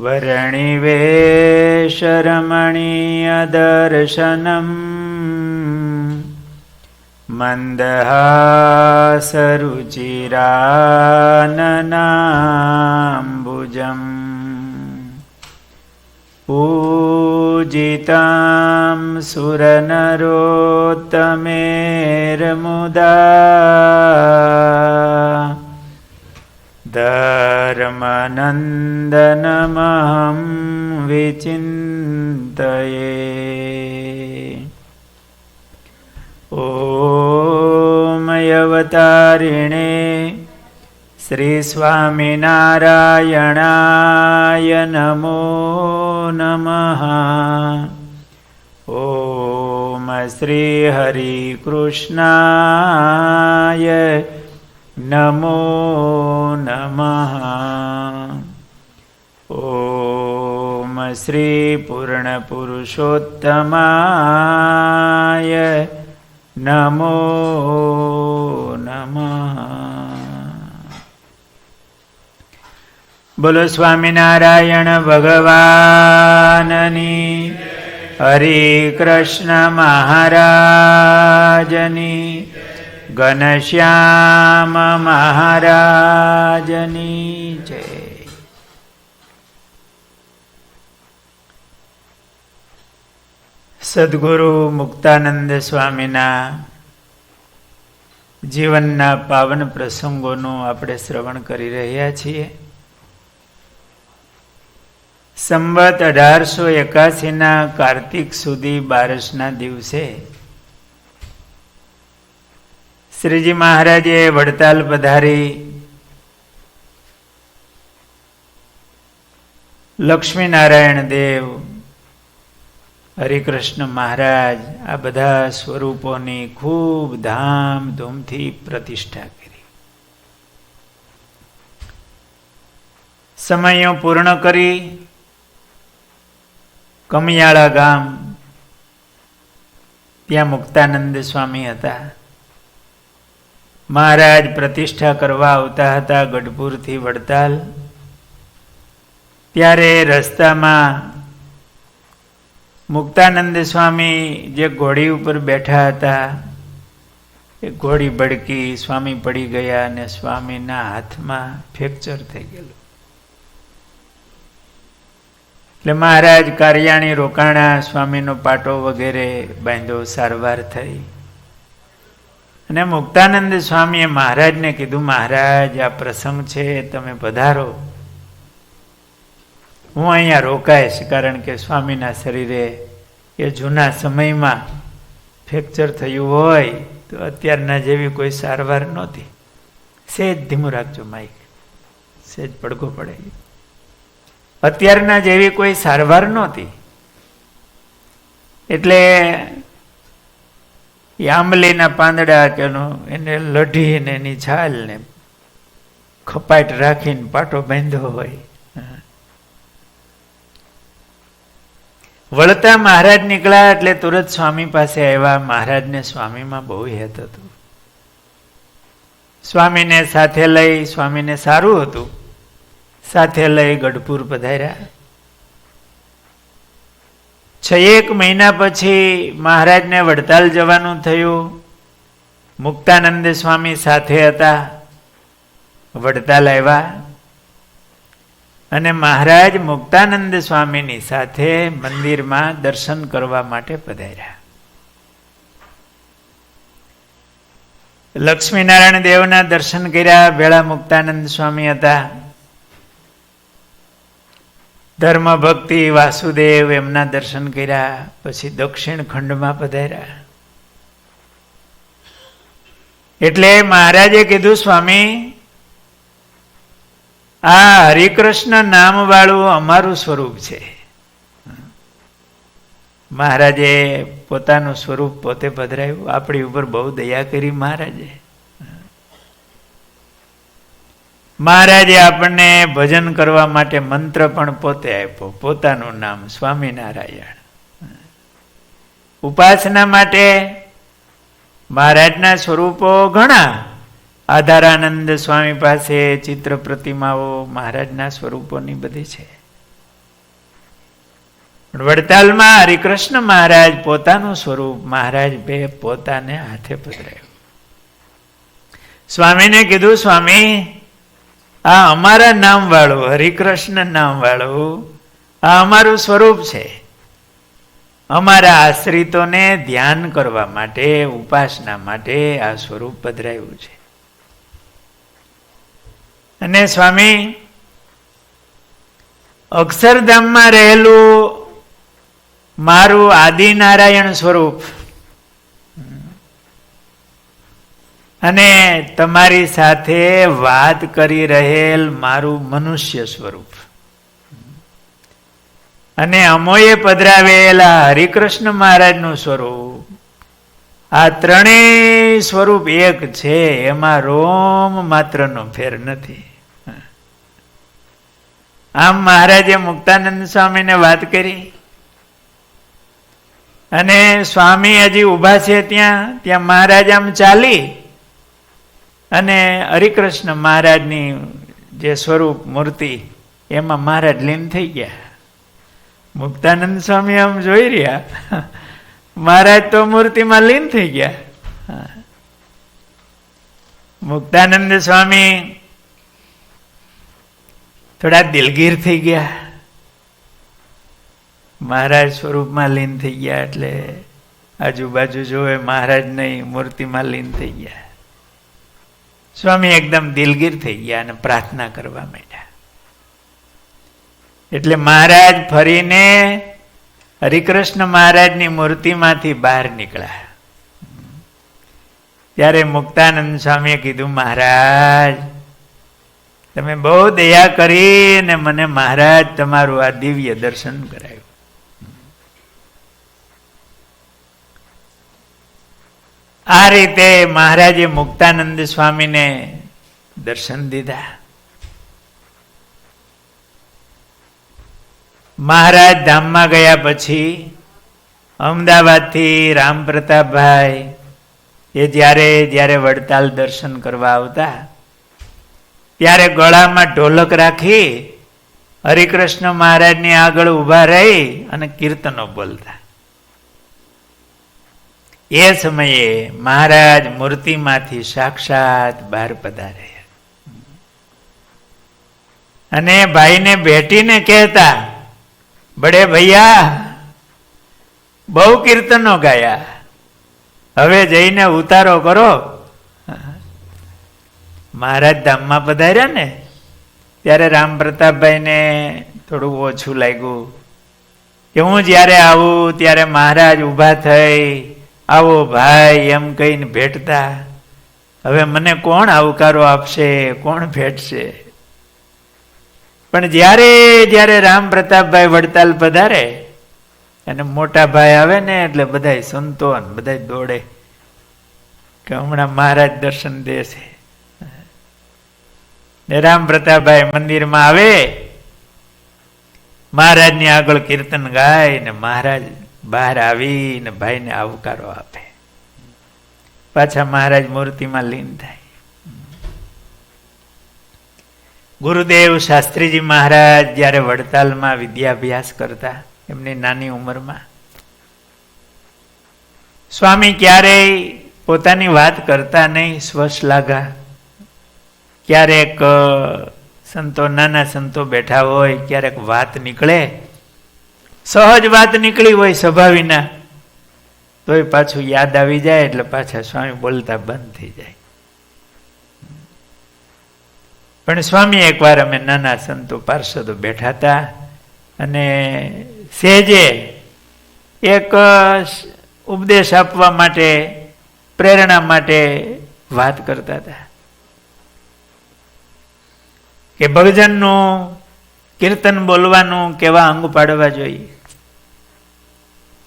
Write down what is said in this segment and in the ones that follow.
વર્ણિવેશરમણીયદર્શનम् મંદહાસરુચિરાનનાંબુજम् પૂજિતાં સુરનરોત્તમેર્મુદા ધર્મનંદનમહં વિચિંતયે. ઓમ અવતારિણે શ્રી સ્વામિનારાયણાય નમો નમઃ. ઓમ શ્રી હરિકૃષ્ણાય નમો નમઃ. ઓમ શ્રી પૂર્ણપુરુષોત્તમાય નમો નમઃ. બોલો સ્વામિનારાયણ ભગવાનની, હરિ કૃષ્ણ મહારાજની, ઘનશ્યામ મહારાજની જય. સદગુરુ મુક્તાનંદ સ્વામીના જીવનના પાવન પ્રસંગોનું આપણે શ્રવણ કરી રહ્યા છીએ. સંવત 1881 કાર્તિક સુધી બારસના દિવસે શ્રીજી મહારાજે વડતાલ પધારી લક્ષ્મીનારાયણ દેવ, હરિકૃષ્ણ મહારાજ આ બધા સ્વરૂપોની ખૂબ ધામધૂમથી પ્રતિષ્ઠા કરી. સમયો પૂર્ણ કરી કમિયાળા ગામ, ત્યાં મુક્તાનંદ સ્વામી હતા. મહારાજ પ્રતિષ્ઠા કરવા આવતા હતા ગઢપુરથી વડતાલ. ત્યારે રસ્તામાં મુક્તાનંદ સ્વામી જે ઘોડી ઉપર બેઠા હતા એ ઘોડી ભડકી, સ્વામી પડી ગયા અને સ્વામીના હાથમાં ફ્રેક્ચર થઈ ગયેલું. એટલે મહારાજ કાર્યાણી રોકાણા, સ્વામીનો પાટો વગેરે બાંધ્યો, સારવાર થઈ. અને મુક્તાનંદ સ્વામીએ મહારાજને કીધું, મહારાજ આ પ્રસંગ છે, તમે પધારો, હું અહીંયા રોકાઈશ. કારણ કે સ્વામીના શરીરે એ જૂના સમયમાં ફ્રેક્ચર થયું હોય તો અત્યારના જેવી કોઈ સારવાર નહોતી. સેજ ધીમું રાખજો માઇક, સેજ પડઘો પડે. અત્યારના જેવી કોઈ સારવાર નહોતી. એટલે આંબલીના પાંદડા કે એને લઢીને એની છાલને ખપાટ રાખીને પાટો બાંધ્યો હોય. વળતા મહારાજ નીકળ્યા એટલે તુરત સ્વામી પાસે આવ્યા. મહારાજને સ્વામીમાં બહુ હેત હતું. સ્વામીને સાથે લઈ, સ્વામીને સારું હતું, સાથે લઈ ગઢપુર પધાર્યા. 6 મહિના પછી મહારાજને વડતાલ જવાનું થયું. મુક્તાનંદ સ્વામી સાથે હતા. વડતાલ આવ્યા અને મહારાજ મુક્તાનંદ સ્વામીની સાથે મંદિરમાં દર્શન કરવા માટે પધાર્યા. લક્ષ્મીનારાયણ દેવના દર્શન કર્યા. ભેળા મુક્તાનંદ સ્વામી હતા. ધર્મ ભક્તિ વાસુદેવ એમના દર્શન કર્યા. પછી દક્ષિણ ખંડમાં પધાર્યા. એટલે મહારાજે કીધું, સ્વામી આ હરિકૃષ્ણ નામ વાળું અમારું સ્વરૂપ છે. મહારાજે પોતાનું સ્વરૂપ પોતે પધરાવ્યું. આપણી ઉપર બહુ દયા કરી મહારાજે. મહારાજે આપણને ભજન કરવા માટે મંત્ર પણ પોતે આપ્યો, પોતાનું નામ સ્વામિનારાયણ. ઉપાસના માટે મહારાજના સ્વરૂપો ઘણા. આધારાનંદ સ્વામી પાસે ચિત્ર પ્રતિમાઓ મહારાજના સ્વરૂપોની બધી છે. પણ વડતાલમાં હરિકૃષ્ણ મહારાજ પોતાનું સ્વરૂપ મહારાજ બે પોતાને હાથે પધરાયું. સ્વામીને કીધું, સ્વામી આ અમારા નામ વાળું, હરિકૃષ્ણ નામ વાળું આ અમારું સ્વરૂપ છે. અમારા આશ્રિતોને ધ્યાન કરવા માટે, ઉપાસના માટે આ સ્વરૂપ પધરાયું છે. અને સ્વામી અક્ષરધામમાં રહેલું મારું આદિનારાયણ સ્વરૂપ અને તમારી સાથે વાત કરી રહેલ મારું મનુષ્ય સ્વરૂપ અને અમોએ પધરાવેલા હરિકૃષ્ણ મહારાજનું સ્વરૂપ, આ ત્રણેય સ્વરૂપ એક છે, એમાં રોમ માત્રનો ફેર નથી. આમ મહારાજે મુક્તાનંદ સ્વામીને વાત કરી અને સ્વામી હજી ઊભા છે ત્યાં મહારાજ આમ ચાલી અને હરિકૃષ્ણ મહારાજની જે સ્વરૂપ મૂર્તિ એમાં મહારાજ લીન થઈ ગયા. મુક્તાનંદ સ્વામી આમ જોઈ રહ્યા, મહારાજ તો મૂર્તિમાં લીન થઈ ગયા. મુક્તાનંદ સ્વામી થોડા દિલગીર થઈ ગયા. મહારાજ સ્વરૂપમાં લીન થઈ ગયા એટલે આજુબાજુ જોવે મહારાજ નહીં, મૂર્તિમાં લીન થઈ ગયા. સ્વામી એકદમ દિલગીર થઈ ગયા અને પ્રાર્થના કરવા માંડ્યા. એટલે મહારાજ ફરીને હરિકૃષ્ણ મહારાજની મૂર્તિમાંથી બહાર નીકળ્યા. ત્યારે મુક્તાનંદ સ્વામીએ કીધું, મહારાજ તમે બહુ દયા કરીને મને મહારાજ તમારું આ દિવ્ય દર્શન કરાયું. આ રીતે મહારાજે મુક્તાનંદ સ્વામીને દર્શન દીધા. મહારાજ ધામમાં ગયા પછી અમદાવાદથી રામ પ્રતાપભાઈ એ જ્યારે વડતાલ દર્શન કરવા આવતા ત્યારે ગળામાં ઢોલક રાખી હરિકૃષ્ણ મહારાજની આગળ ઊભા રહી અને કીર્તનો બોલતા. એ સમયે મહારાજ મૂર્તિમાંથી સાક્ષાત બહાર પધાર્યા અને ભાઈને ભેટીને કહેતા, બડે ભૈયા બહુ કીર્તનો ગાયા, હવે જઈને ઉતારો કરો. મહારાજ ધામમાં પધાર્યા ને ત્યારે રામ પ્રતાપભાઈને થોડું ઓછું લાગ્યું કે હું જ્યારે આવું ત્યારે મહારાજ ઊભા થઈ આવો ભાઈ એમ કહીને ભેટતા, હવે મને કોણ આવકારો આપશે, કોણ ભેટશે. પણ જ્યારે રામ પ્રતાપભાઈ વડતાલ પધારે અને મોટા ભાઈ આવે ને એટલે બધાય સંતો બધાય દોડે કે હમણાં મહારાજ દર્શન દેશે. રામ પ્રતાપભાઈ મંદિરમાં આવે, મહારાજની આગળ કીર્તન ગાય ને મહારાજ બહાર આવીને ભાઈને આવકારો આપે. પાછા મહારાજ મૂર્તિમાં લીન થાય. ગુરુદેવ શાસ્ત્રીજી મહારાજ જ્યારે વડતાલમાં વિદ્યાભ્યાસ કરતા એમની નાની ઉંમરમાં, સ્વામી ક્યારેય પોતાની વાત કરતા નહીં, સ્વશ્લાઘા. ક્યારેક સંતો, નાના સંતો બેઠા હોય, ક્યારેક વાત નીકળે, સહજ વાત નીકળી હોય સભા વિના, તોય પાછું યાદ આવી જાય એટલે પાછા સ્વામી બોલતા બંધ થઈ જાય. પણ સ્વામી એકવાર અમે નાના સંતો પાર્ષદો બેઠા હતા અને સહેજે એક ઉપદેશ આપવા માટે, પ્રેરણા માટે વાત કરતા હતા કે ભજનનું, કીર્તન બોલવાનું કેવા અંગ પાડવા જોઈએ.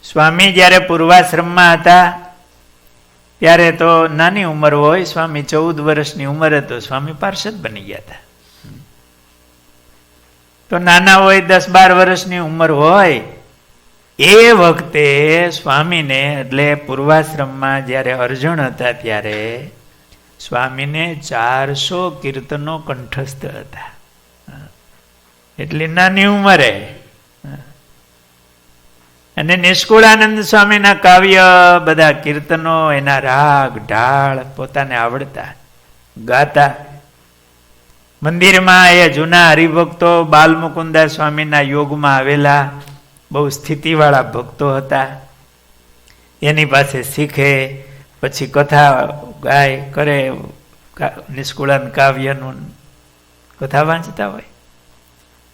સ્વામી જ્યારે પૂર્વાશ્રમમાં હતા ત્યારે તો નાની ઉંમર હોય, સ્વામી 14 વર્ષની ઉંમર હતો, સ્વામી પાર્ષદ બની ગયા હતા. તો નાના હોય 10-12 વર્ષની ઉંમર હોય એ વખતે સ્વામીને, એટલે પૂર્વાશ્રમમાં જ્યારે અર્જુન હતા ત્યારે સ્વામીને 400 કીર્તનો કંઠસ્થ હતા. એટલી નાની ઉંમરે અને નિષ્કુળાનંદ સ્વામીના કાવ્ય, બધા કીર્તનો, એના રાગ ઢાળ પોતાને આવડતા, ગાતા. મંદિરમાં એ જૂના હરિભક્તો બાલમુકુંદા સ્વામીના યોગમાં આવેલા બહુ સ્થિતિવાળા ભક્તો હતા. એની પાસે શીખે, પછી કથા ગાય કરે, નિષ્કુળાનંદ કાવ્યનું કથા વાંચતા હોય.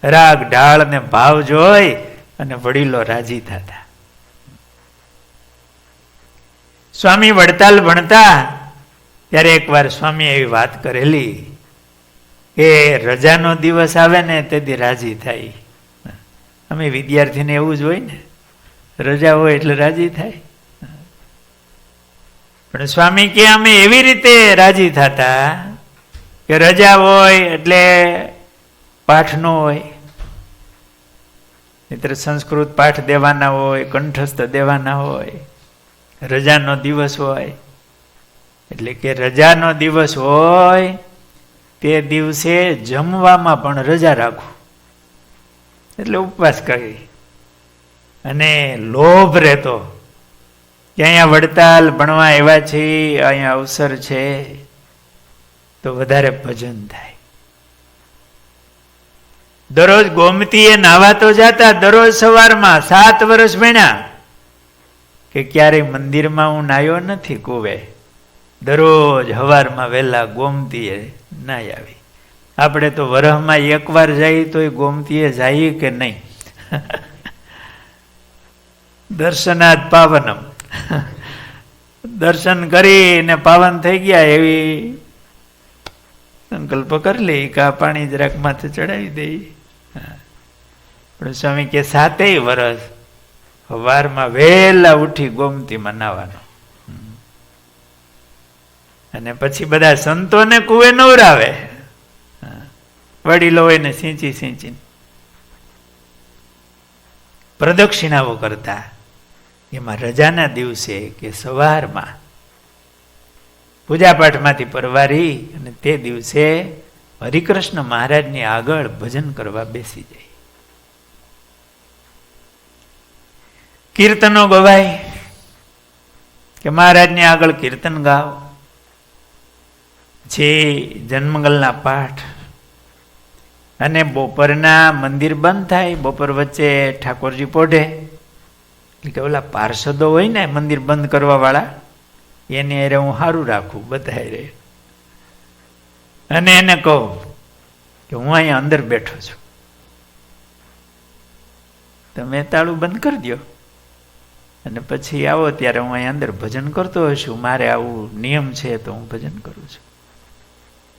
રાગ ઢાળ ને ભાવ જોઈ અને વડીલો રાજી થતા. સ્વામી વડતાલ ભણતા ત્યારે એકવાર સ્વામી એવી વાત કરેલી કે રજાનો દિવસ આવે ને તેથી રાજી થાય. અમે વિદ્યાર્થીને એવું જ હોય ને, રજા હોય એટલે રાજી થાય. પણ સ્વામી કે અમે એવી રીતે રાજી થતા કે રજા હોય એટલે પાઠ ન હોય, મિત્ર સંસ્કૃત પાઠ દેવાના હોય, કંઠસ્થ દેવાના હોય, રજાનો દિવસ હોય. એટલે કે રજાનો દિવસ હોય તે દિવસે જમવામાં પણ રજા રાખવું, એટલે ઉપવાસ કરી. અને લોભ રહેતો કે અહીંયા વડતાલ ભણવા એવા છે, અહીંયા અવસર છે તો વધારે ભજન થાય. દરરોજ ગોમતીએ નાવા તો જતા, દરરોજ સવારમાં 7 વર્ષ ભણ્યા કે ક્યારેય મંદિરમાં હું નાહ્યો નથી કુવે. દરરોજ સવારમાં વહેલા ગોમતીએ નાહી આવી. આપણે તો વરહમાં એકવાર જઈએ તો ગોમતીએ જઈએ કે નહીં? દર્શનાદ પાવનમ, દર્શન કરીને પાવન થઈ ગયા એવી સંકલ્પ કરી લે કે આ પાણી જરાક માથે ચડાવી દે. પણ સ્વામી કે 7 વર્ષ સવારમાં વહેલા ઉઠી ગોમતીમાં નાવાનું. અને પછી બધા સંતોને કુવે નવરાવે, વડીલો હોય ને સિંચી સિંચી પ્રદક્ષિણાઓ કરતા. એમાં રજાના દિવસે કે સવારમાં પૂજાપાઠમાંથી પરવારી અને તે દિવસે હરિકૃષ્ણ મહારાજની આગળ ભજન કરવા બેસી જાય. કીર્તનો ગવાય કે મહારાજની આગળ કીર્તન ગાવ, જે જન્મંગલના પાઠ. અને બપોરના મંદિર બંધ થાય, બપોર વચ્ચે ઠાકોરજી પોઢે. એટલે કે ઓલા પાર્ષદો હોય ને મંદિર બંધ કરવા વાળા, એની અરે હું સારું રાખું બધા રે, અને એને કહું કે હું અહીંયા અંદર બેઠો છું, તમે તાળું બંધ કરી દો અને પછી આવો ત્યારે હું અહીંયા અંદર ભજન કરતો હશું, મારે આવું નિયમ છે તો હું ભજન કરું છું.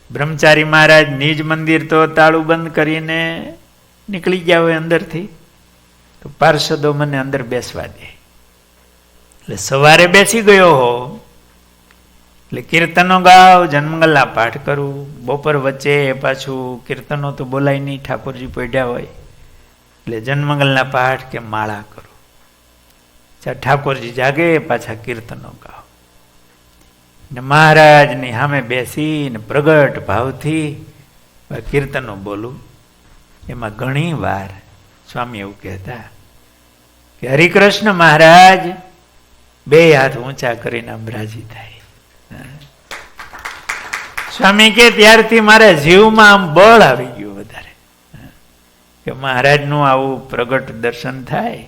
બ્રહ્મચારી મહારાજ નિજ મંદિર તો તાળું બંધ કરીને નીકળી ગયા હોય અંદરથી, તો પાર્ષદો મને અંદર બેસવા દે. એટલે સવારે બેસી ગયો હો એટલે કીર્તનો ગાવ, જન્મંગલના પાઠ કરું. બપોર વચ્ચે પાછું કીર્તનો તો બોલાય નહીં, ઠાકોરજી પોઢ્યા હોય, એટલે જન્મંગલના પાઠ કે માળા કરું. ઠાકોરજી જાગે પાછા કીર્તનો ગાવ. ને મહારાજની સામે બેસીને પ્રગટ ભાવથી કીર્તનો બોલું. એમાં ઘણી વાર સ્વામી એવું કહેતા કે હરિકૃષ્ણ મહારાજ 2 હાથ ઊંચા કરીને આમ રાજી થાય. સ્વામી કે ત્યારથી મારા જીવમાં આમ બળ આવી ગયું વધારે, કે મહારાજનું આવું પ્રગટ દર્શન થાય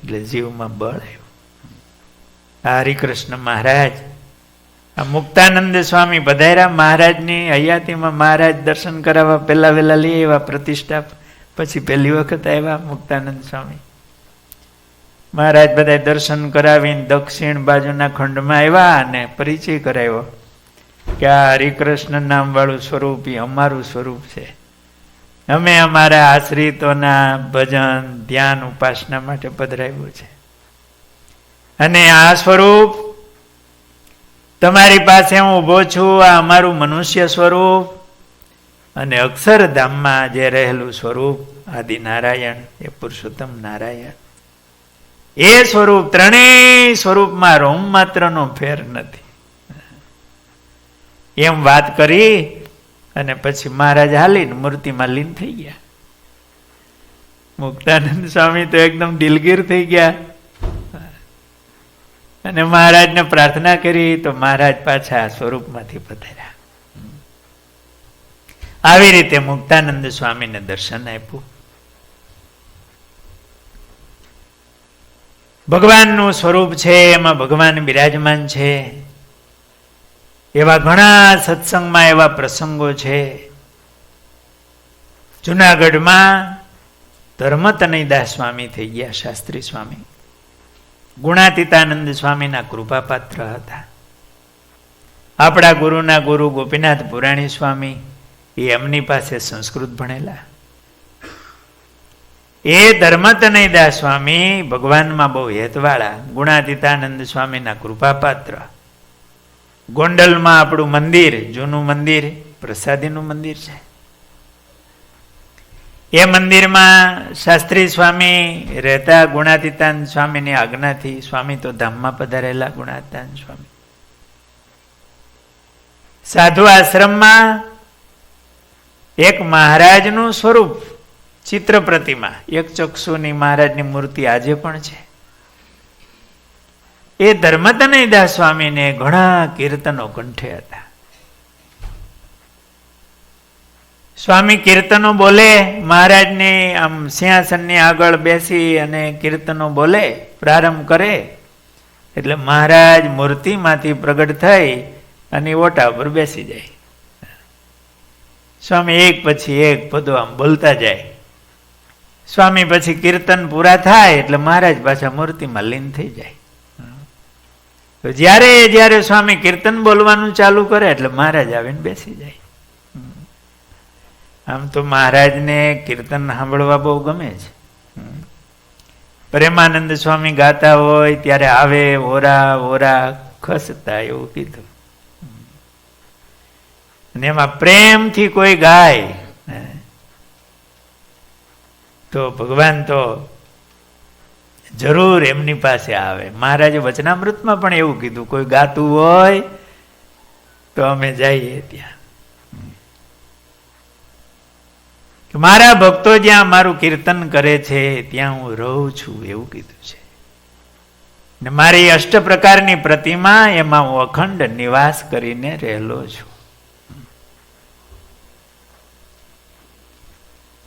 એટલે જીવમાં બળ આવ્યું. આ હરિકૃષ્ણ મહારાજ, આ મુક્તાનંદ સ્વામી પધાર્યા મહારાજની હયાતીમાં. મહારાજ દર્શન કરાવવા પહેલા વહેલા લઈ આવ્યા પ્રતિષ્ઠા, પછી પહેલી વખત આવ્યા મુક્તાનંદ સ્વામી. મહારાજ બધા દર્શન કરાવીને દક્ષિણ બાજુના ખંડમાં આવ્યા અને પરિચય કરાવ્યો કે આ હરિકૃષ્ણ નામ વાળું સ્વરૂપ એ અમારું સ્વરૂપ છે. અમે અમારા આશ્રિતોના ભજન ધ્યાન ઉપાસના માટે પધરાવ્યું છે, અને આ સ્વરૂપ તમારી પાસે હું ઊભો છું, આ અમારું મનુષ્ય સ્વરૂપ, અને અક્ષરધામમાં જે રહેલું સ્વરૂપ આદિનારાયણ એ પુરુષોત્તમ નારાયણ, એ સ્વરૂપ ત્રણેય સ્વરૂપમાં રોમ માત્રનો ફેર નથી. એમ વાત કરી અને પછી મહારાજ હાલીને મૂર્તિમાં લીન થઈ ગયા. મુક્તાનંદ સ્વામી તો એકદમ દિલગીર થઈ ગયા અને મહારાજને પ્રાર્થના કરી તો મહારાજ પાછા સ્વરૂપમાંથી પધાર્યા. આવી રીતે મુક્તાનંદ સ્વામીને દર્શન આપ્યું. ભગવાનનું સ્વરૂપ છે, એમાં ભગવાન બિરાજમાન છે. એવા ઘણા સત્સંગમાં એવા પ્રસંગો છે. જુનાગઢમાં ધર્મતનયદાસ સ્વામી થઈ ગયા, શાસ્ત્રી સ્વામી. ગુણાતીતાનંદ સ્વામીના કૃપાપાત્ર હતા. આપણા ગુરુના ગુરુ ગોપીનાથ પુરાણી સ્વામી એ એમની પાસે સંસ્કૃત ભણેલા. એ ધર્મતનયદાસ સ્વામી ભગવાનમાં બહુ હેતવાળા, ગુણાતીતાનંદ સ્વામીના કૃપાપાત્ર. ગોંડલમાં આપણું મંદિર, જૂનું મંદિર, પ્રસાદીનું મંદિર છે. એ મંદિરમાં શાસ્ત્રી સ્વામી રહેતા. ગુણાતીતાનંદ સ્વામીની આજ્ઞાથી સ્વામી તો ધામમાં પધારેલા ગુણાતીતાનંદ સ્વામી. સાધુ આશ્રમમાં એક મહારાજનું સ્વરૂપ, ચિત્ર પ્રતિમા, એક ચક્ષુની મહારાજની મૂર્તિ આજે પણ છે. એ ધર્મતનયદાસ સ્વામીને ઘણા કીર્તનો કંઠે હતા. સ્વામી કીર્તનો બોલે, મહારાજને આમ સિંહાસનની આગળ બેસી અને કીર્તનો બોલે, પ્રારંભ કરે એટલે મહારાજ મૂર્તિમાંથી પ્રગટ થઈ અને ઓટા પર બેસી જાય. સ્વામી એક પછી એક પદો આમ બોલતા જાય. સ્વામી પછી કીર્તન પૂરા થાય એટલે મહારાજ પાછા મૂર્તિમાં લીન થઈ જાય. તો જ્યારે જ્યારે સ્વામી કીર્તન બોલવાનું ચાલુ કરે એટલે મહારાજ આવીને બેસી જાય. આમ તો મહારાજને કીર્તન સાંભળવા બહુ ગમે છે. પ્રેમાનંદ સ્વામી ગાતા હોય ત્યારે આવે ઓરા ઓરા ખસતા, એવું કીધું. અને એમાં પ્રેમથી કોઈ ગાય તો ભગવાન તો જરૂર એમની પાસે આવે. મહારાજે વચનામૃતમાં પણ એવું કીધું, કોઈ ગાતું હોય તો અમે જઈએ ત્યાં. મારા ભક્તો જ્યાં મારું કીર્તન કરે છે ત્યાં હું રહું છું, એવું કીધું છે. ને મારી અષ્ટ પ્રકારની પ્રતિમા એમાં હું અખંડ નિવાસ કરીને રહેલો છું.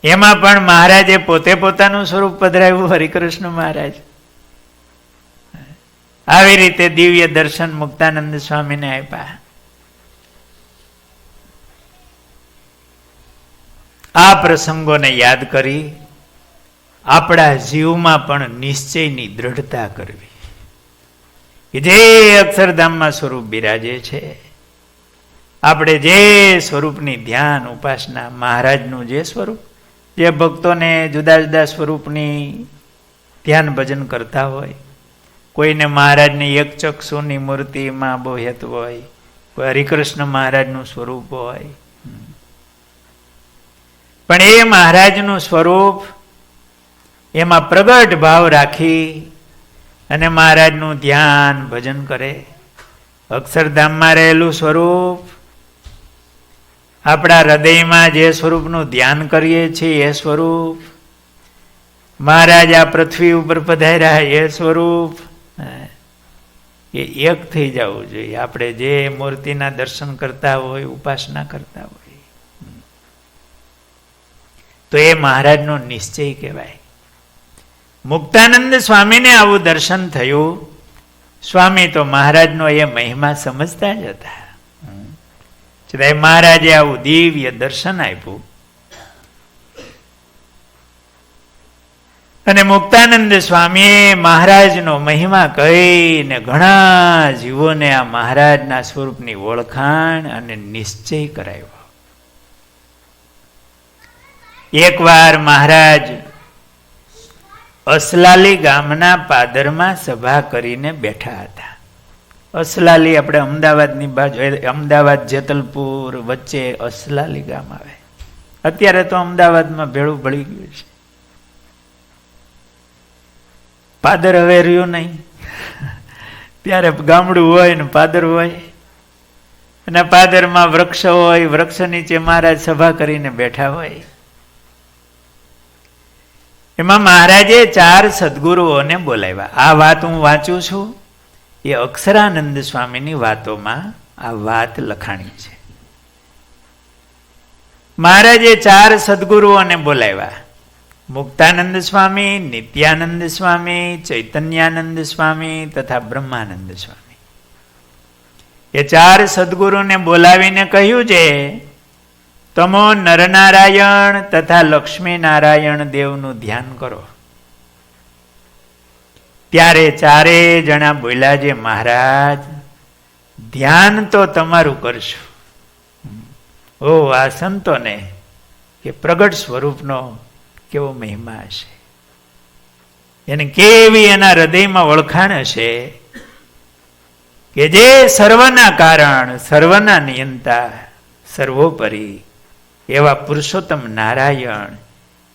એમાં પણ મહારાજે પોતે પોતાનું સ્વરૂપ પધરાવ્યું, હરિકૃષ્ણ મહારાજ. આવી રીતે દિવ્ય દર્શન મુક્તાનંદ સ્વામીને આપ્યા. આ પ્રસંગોને યાદ કરી આપણા જીવમાં પણ નિશ્ચયની દ્રઢતા કરવી કે જે અક્ષરધામમાં સ્વરૂપ બિરાજે છે, આપણે જે સ્વરૂપની ધ્યાન ઉપાસના, મહારાજનું જે સ્વરૂપ, જે ભક્તોને જુદા જુદા સ્વરૂપની ધ્યાન ભજન કરતા હોય, કોઈને મહારાજની એક ચક્ષુની મૂર્તિમાં બહુ હેત હોય, કોઈ હરિકૃષ્ણ મહારાજનું સ્વરૂપ હોય, પણ એ મહારાજનું સ્વરૂપ એમાં પ્રગટ ભાવ રાખી અને મહારાજનું ધ્યાન ભજન કરે. અક્ષરધામમાં રહેલું સ્વરૂપ, આપણા હૃદયમાં જે સ્વરૂપનું ધ્યાન કરીએ છીએ એ સ્વરૂપ, મહારાજ આ પૃથ્વી ઉપર પધાર્યા એ સ્વરૂપ, એ એક થઈ જવું જોઈએ. આપણે જે મૂર્તિના દર્શન કરતા હોય, ઉપાસના કરતા હોય, તો એ મહારાજનો નિશ્ચય કહેવાય. મુક્તાનંદ સ્વામીને આવું દર્શન થયું. સ્વામી તો મહારાજનો એ મહિમા સમજતા જ હતા. છતાં મહારાજે આવું દિવ્ય દર્શન આપ્યું. અને મુક્તાનંદ સ્વામીએ મહારાજનો મહિમા કહીને ઘણા જીવોને આ મહારાજના સ્વરૂપની ઓળખાણ અને નિશ્ચય કરાવ્યો. એકવાર મહારાજ અસલાલી ગામના પાદરમાં સભા કરીને બેઠા હતા. અસલાલી આપણે અમદાવાદની બાજુ, અમદાવાદ જેતલપુર વચ્ચે અસલાલી ગામ આવે. અત્યારે તો અમદાવાદમાં ભેળું ભળી ગયું છે. પાદર હવે રહ્યું નહીં. ત્યારે ગામડું હોય ને પાદર હોય, અને પાદરમાં વૃક્ષ હોય, વૃક્ષ નીચે મહારાજ સભા કરીને બેઠા હોય. એમાં મહારાજે 4 સદગુરુઓને બોલાવ્યા. આ વાત હું વાંચું છું એ અક્ષરાનંદ સ્વામીની વાતોમાં આ વાત લખાણી છે. મહારાજે 4 સદગુરુઓને બોલાવ્યા. મુક્તાનંદ સ્વામી, નિત્યાનંદ સ્વામી, ચૈતન્યાનંદ સ્વામી તથા બ્રહ્માનંદ સ્વામી. એ 4 સદગુરુને બોલાવીને કહ્યું છે, તમો નરનારાયણ તથા લક્ષ્મીનારાયણ દેવનું ધ્યાન કરો. ત્યારે 4 જણા બોલ્યા છે, મહારાજ ધ્યાન તો તમારું કરશું. ઓ આ સંતોને કે પ્રગટ સ્વરૂપનો કેવો મહિમા હશે, એને કેવી એના હૃદયમાં ઓળખાણ હશે કે જે સર્વના કારણ, સર્વના નિયંતા, સર્વોપરી એવા પુરુષોત્તમ નારાયણ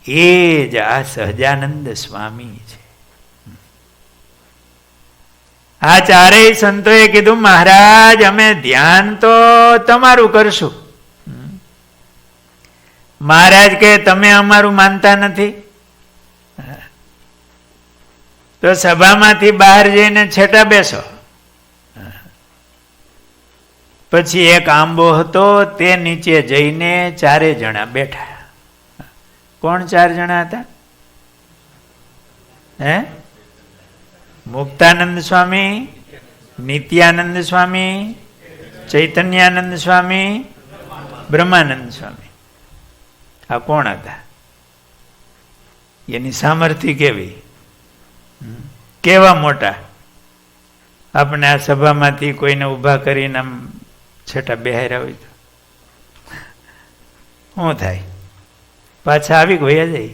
એ જ આ સહજાનંદ સ્વામી છે. આ 4 સંતોએ કીધું, મહારાજ અમે ધ્યાન તો તમારું કરશું. મહારાજ કે તમે અમારું માનતા નથી તો સભામાંથી બહાર જઈને છેટા બેસો. પછી એક આંબો હતો, તે નીચે જઈને 4 જણા બેઠા. કોણ 4 જણા હતા? મુક્તાનંદ સ્વામી, નિત્યાનંદ સ્વામી, ચૈતન્યાનંદ સ્વામી, બ્રહ્માનંદ સ્વામી. આ કોણ હતા? એની સામર્થ્ય કેવી, કેવા મોટા. આપણે આ સભામાંથી કોઈને ઊભા કરીને આમ છેટા બેહાર્યા હોય તો શું થાય? પાછા આવી ગયા જાય.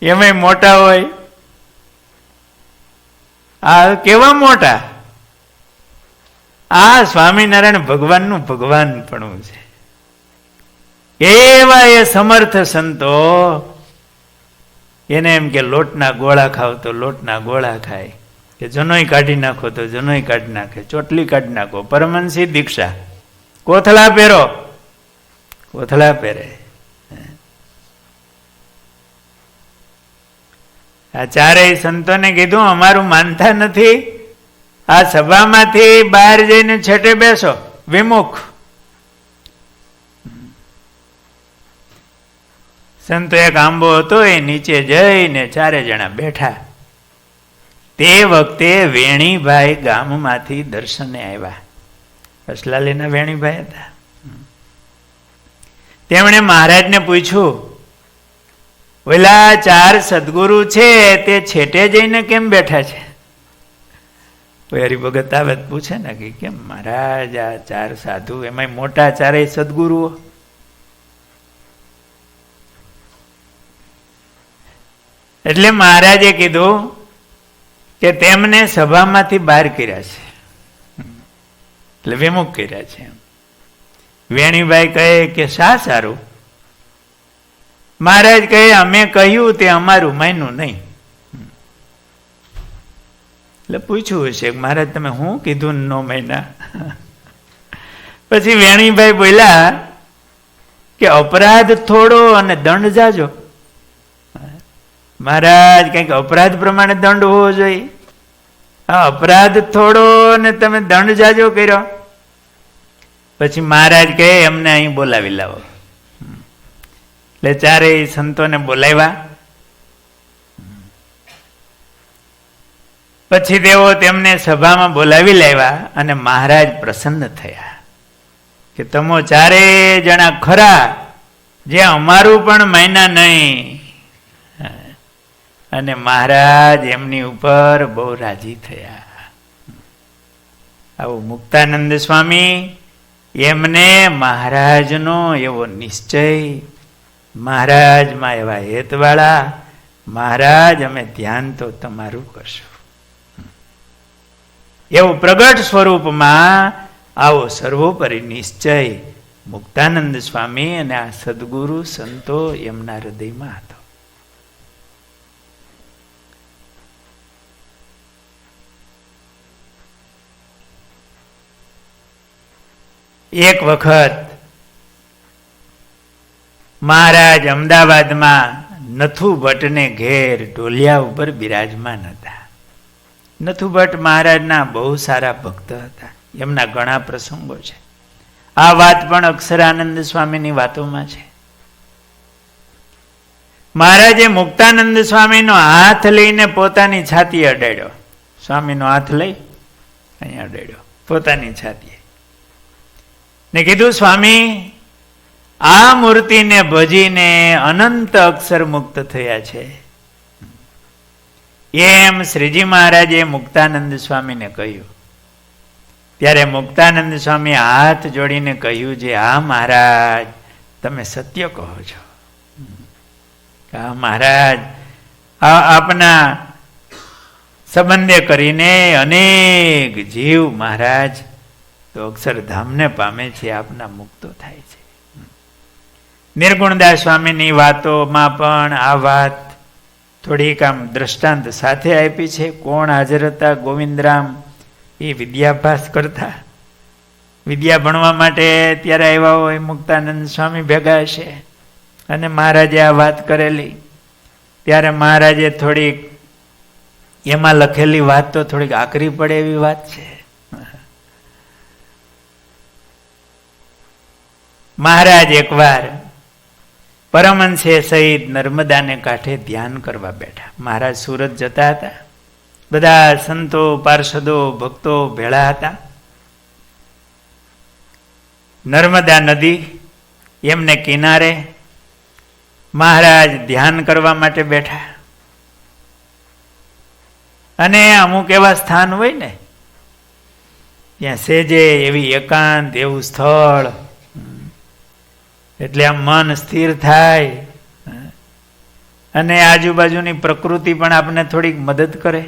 એમાંય મોટા હોય. આ કેવા મોટા! આ સ્વામિનારાયણ ભગવાનનું ભગવાનપણું છે. એવા એ સમર્થ સંતો, એને એમ કે લોટના ગોળા ખાવ તો લોટના ગોળા ખાય, કે જનોય કાઢી નાખો તો જનોય કાઢી નાખે, ચોટલી કાઢી નાખો. પરમહંસી દીક્ષા, કોથળા પહેરો, કોથળા પહેરે. આ 4 સંતોને કીધું, અમારું માનતા નથી, આ સભામાંથી બહાર જઈને છેટે બેસો, વિમુખ. સંતો એક આંબો હતો, એ નીચે જઈને 4 જણા બેઠા. તે વખતે વેણીભાઈ ગામમાંથી દર્શને આવ્યા. અસલાલીના વેણીભાઈ હતા. તેમણે મહારાજને પૂછ્યું, ઓલા 4 સદગુરુ છે તે છેટે જઈને કેમ બેઠા છે? હરિભગત આવે પૂછે ને કે કેમ મહારાજ આ 4 સાધુ, એમાં મોટા 4 સદગુરુઓ. એટલે મહારાજે કીધું કે તેમને સભામાંથી બહાર કર્યા છે, એટલે વિમુખ કર્યા છે. વેણીભાઈ કહે કે શા સારું? મહારાજ કહે, અમે કહ્યું તે અમારું માન્યું નહીં. એટલે પૂછ્યું હશે કે મહારાજ તમે શું કીધું 9 મહિના? પછી વેણીભાઈ બોલ્યા કે અપરાધ થોડો અને દંડ જાજો. મહારાજ કંઈક અપરાધ પ્રમાણે દંડ હોવો જોઈએ. હા, અપરાધ થોડો ને તમે દંડ જાજો કર્યો. પછી મહારાજ કહે એમને અહીં બોલાવી લાવો. એટલે 4 સંતોને બોલાવ્યા. પછી તેઓ તેમને સભામાં બોલાવી લાવ્યા અને મહારાજ પ્રસન્ન થયા કે તમો 4 જણા ખરા જે અમારું પણ માન્યા નહીં. અને મહારાજ એમની ઉપર બહુ રાજી થયા. આવું મુક્તાનંદ સ્વામી, એમને મહારાજનો એવો નિશ્ચય, મહારાજમાં એવા હેતવાળા, મહારાજ અમે ધ્યાન તો તમારું કરશું, એવું પ્રગટ સ્વરૂપમાં આવો સર્વોપરી નિશ્ચય મુક્તાનંદ સ્વામી અને આ સદગુરુ સંતો એમના હૃદયમાં હતો. એક વખત મહારાજ અમદાવાદમાં નથુ ભટ્ટને ઘેર ઢોલિયા ઉપર બિરાજમાન હતા. નથુ ભટ્ટ મહારાજના બહુ સારા ભક્ત હતા. એમના ઘણા પ્રસંગો છે. આ વાત પણ અક્ષરાનંદ સ્વામીની વાતોમાં છે. મહારાજે મુક્તાનંદ સ્વામીનો હાથ લઈને પોતાની છાતી અડાડ્યો. સ્વામીનો હાથ લઈ અહીંયા અડાડ્યો પોતાની છાતીએ ને કીધું, સ્વામી, આ મૂર્તિને ભજીને અનંત અક્ષર મુક્ત થયા છે. એમ શ્રીજી મહારાજે મુક્તાનંદ સ્વામીને કહ્યું. ત્યારે મુક્તાનંદ સ્વામી હાથ જોડીને કહ્યું છે, હા મહારાજ, તમે સત્ય કહો છો. હા મહારાજ, આપના સંબંધે કરીને અનેક જીવ મહારાજ તો અક્ષરધામને પામે છે, આપના મુક્તો થાય છે. નિર્ગુણદાસ સ્વામીની વાતોમાં પણ આ વાત થોડીક આમ દ્રષ્ટાંત સાથે આપી છે. કોણ હાજર હતા? ગોવિંદરામ એ વિદ્યાભ્યાસ કરતા, વિદ્યા ભણવા માટે ત્યારે આવ્યા હોય. મુક્તાનંદ સ્વામી ભેગા હશે અને મહારાજે આ વાત કરેલી. ત્યારે મહારાજે થોડીક એમાં લખેલી વાત તો થોડીક આકરી પડે એવી વાત છે. મહારાજ એકવાર પરમહંસે સહિત નર્મદાને કાંઠે ધ્યાન કરવા બેઠા. મહારાજ સુરત જતા હતા. બધા સંતો, પાર્ષદો, ભક્તો ભેળા હતા. નર્મદા નદી એમને કિનારે મહારાજ ધ્યાન કરવા માટે બેઠા. અને અમુક એવા સ્થાન હોય ને ત્યાં સેજે એવી એકાંત, એવું સ્થળ, એટલે આમ મન સ્થિર થાય અને આજુબાજુની પ્રકૃતિ પણ આપણને થોડીક મદદ કરે.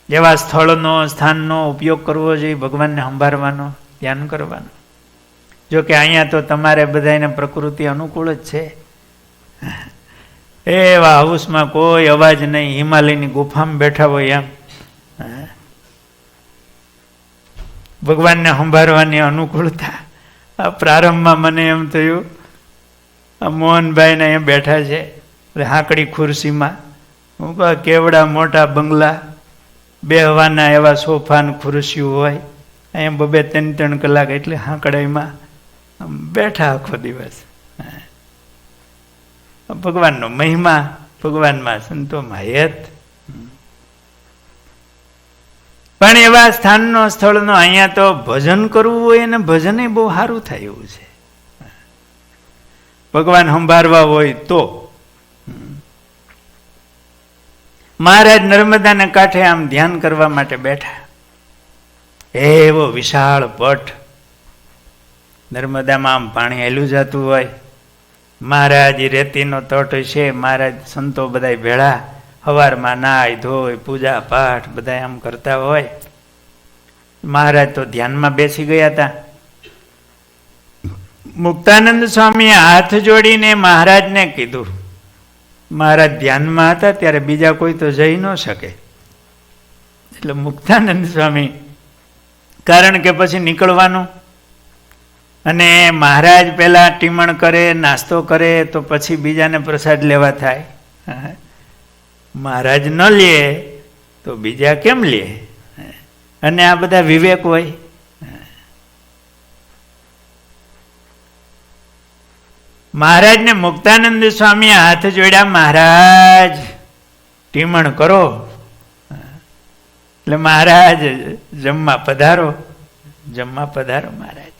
એવા સ્થળનો, સ્થાનનો ઉપયોગ કરવો જોઈએ ભગવાનને સંભાળવાનો, ધ્યાન કરવાનો. જો કે અહીંયા તો તમારે બધાને પ્રકૃતિ અનુકૂળ જ છે. એવા હાઉસમાં કોઈ અવાજ નહીં, હિમાલયની ગુફામાં બેઠા હોય એમ. ભગવાનને સંભાળવાની અનુકૂળતા. આ પ્રારંભમાં મને એમ થયું, આ મોહનભાઈને અહીંયા બેઠા છે હાંકડી ખુરશીમાં. હું કહું કેવડા મોટા બંગલા, બેહવાના એવા સોફા ને ખુરશીઓ હોય, અહીંયા 2-3 કલાક એટલે હાંકડાઈમાં બેઠા આખો દિવસ. ભગવાનનો મહિમા, ભગવાનમાં સંતોમાં હેત. પણ એવા સ્થાનનો, સ્થળનો અહીંયા તો ભજન કરવું હોય અને ભજન બહુ સારું થાય એવું છે. ભગવાન સંભાળવા હોય તો. મહારાજ નર્મદાના કાંઠે આમ ધ્યાન કરવા માટે બેઠા. એવો વિશાળ પટ, નર્મદામાં આમ પાણી હેલું જતું હોય. મહારાજ રેતીનો તટ છે. મહારાજ સંતો બધા ભેળા સવારમાં નાય ધોય, પૂજા પાઠ બધા આમ કરતા હોય. મહારાજ તો ધ્યાનમાં બેસી ગયા હતા. મુક્તાનંદ સ્વામીએ હાથ જોડીને મહારાજને કીધું. મહારાજ ધ્યાનમાં હતા ત્યારે બીજા કોઈ તો જઈ ન શકે. એટલે મુક્તાનંદ સ્વામી, કારણ કે પછી નીકળવાનું, અને મહારાજ પહેલા ટીમણ કરે, નાસ્તો કરે, તો પછી બીજાને પ્રસાદ લેવા થાય. મહારાજ ન લે તો બીજા કેમ લે? અને આ બધા વિવેક હોય. મહારાજને મુક્તાનંદ સ્વામી હાથ જોડ્યા. મહારાજ ટીમણ કરો. એટલે મહારાજ જમવા પધારો, જમવા પધારો મહારાજ.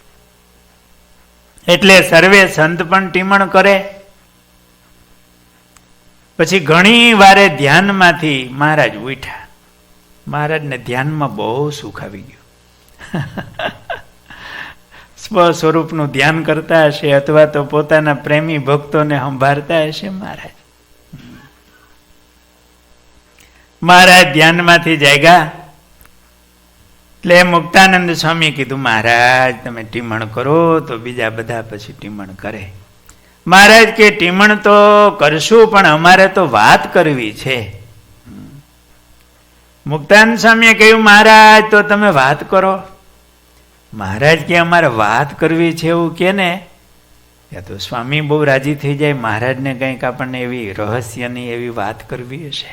એટલે સર્વે સંત પણ ટીમણ કરે. પછી ઘણી વારે ધ્યાનમાંથી મહારાજ ઉઠ્યા. મહારાજને ધ્યાનમાં બહુ સુખ આવી ગયું. સ્વ સ્વરૂપનું ધ્યાન કરતા હશે અથવા તો પોતાના પ્રેમી ભક્તોને સંભાળતા હશે મહારાજ. મહારાજ ધ્યાનમાંથી જાગ્યા. એટલે મુક્તાનંદ સ્વામી કીધું, મહારાજ તમે ટીમણ કરો તો બીજા બધા પછી ટીમણ કરે. મહારાજ કે ટીમણ તો કરશું, પણ અમારે તો વાત કરવી છે. મુક્તાનંદ સ્વામીએ કહ્યું, મહારાજ તો તમે વાત કરો. મહારાજ કે અમારે વાત કરવી છે એવું કે ને, યા તો સ્વામી બહુ રાજી થઈ જાય, મહારાજને કંઈક આપણને એવી રહસ્યની એવી વાત કરવી હશે.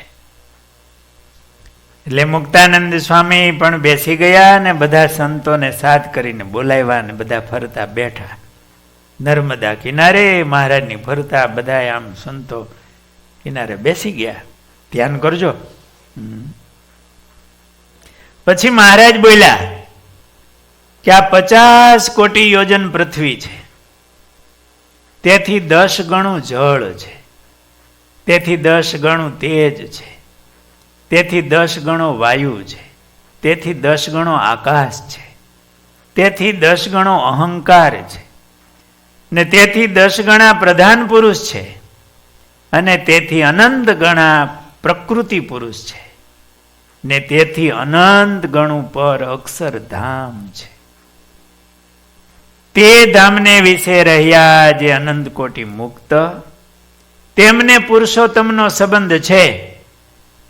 એટલે મુક્તાનંદ સ્વામી પણ બેસી ગયા ને બધા સંતોને સાથ કરીને બોલાવ્યા ને બધા ફરતા બેઠા. નર્મદા કિનારે મહારાજની ફરતા બધા આમ સંતો કિનારે બેસી ગયા. ધ્યાન કરજો. પછી મહારાજ બોલ્યા કે આ 50 કોટી યોજન પૃથ્વી છે, તેથી 10 ગણું જળ છે, તેથી 10 ગણું તેજ છે, તેથી 10 ગણો વાયુ છે, તેથી 10 ગણો આકાશ છે, તેથી 10 ગણો અહંકાર છે, ને તેથી 10 ગણા પ્રધાન પુરુષ છે, અને તેથી અનંત ગણા પ્રકૃતિ પુરુષ છે, ને તેથી અનંત ગણું પર અક્ષરધામ છે. તે ધામને વિશે રહ્યા જે અનંત કોટી મુક્ત, તેમને પુરુષોત્તમનો સંબંધ છે,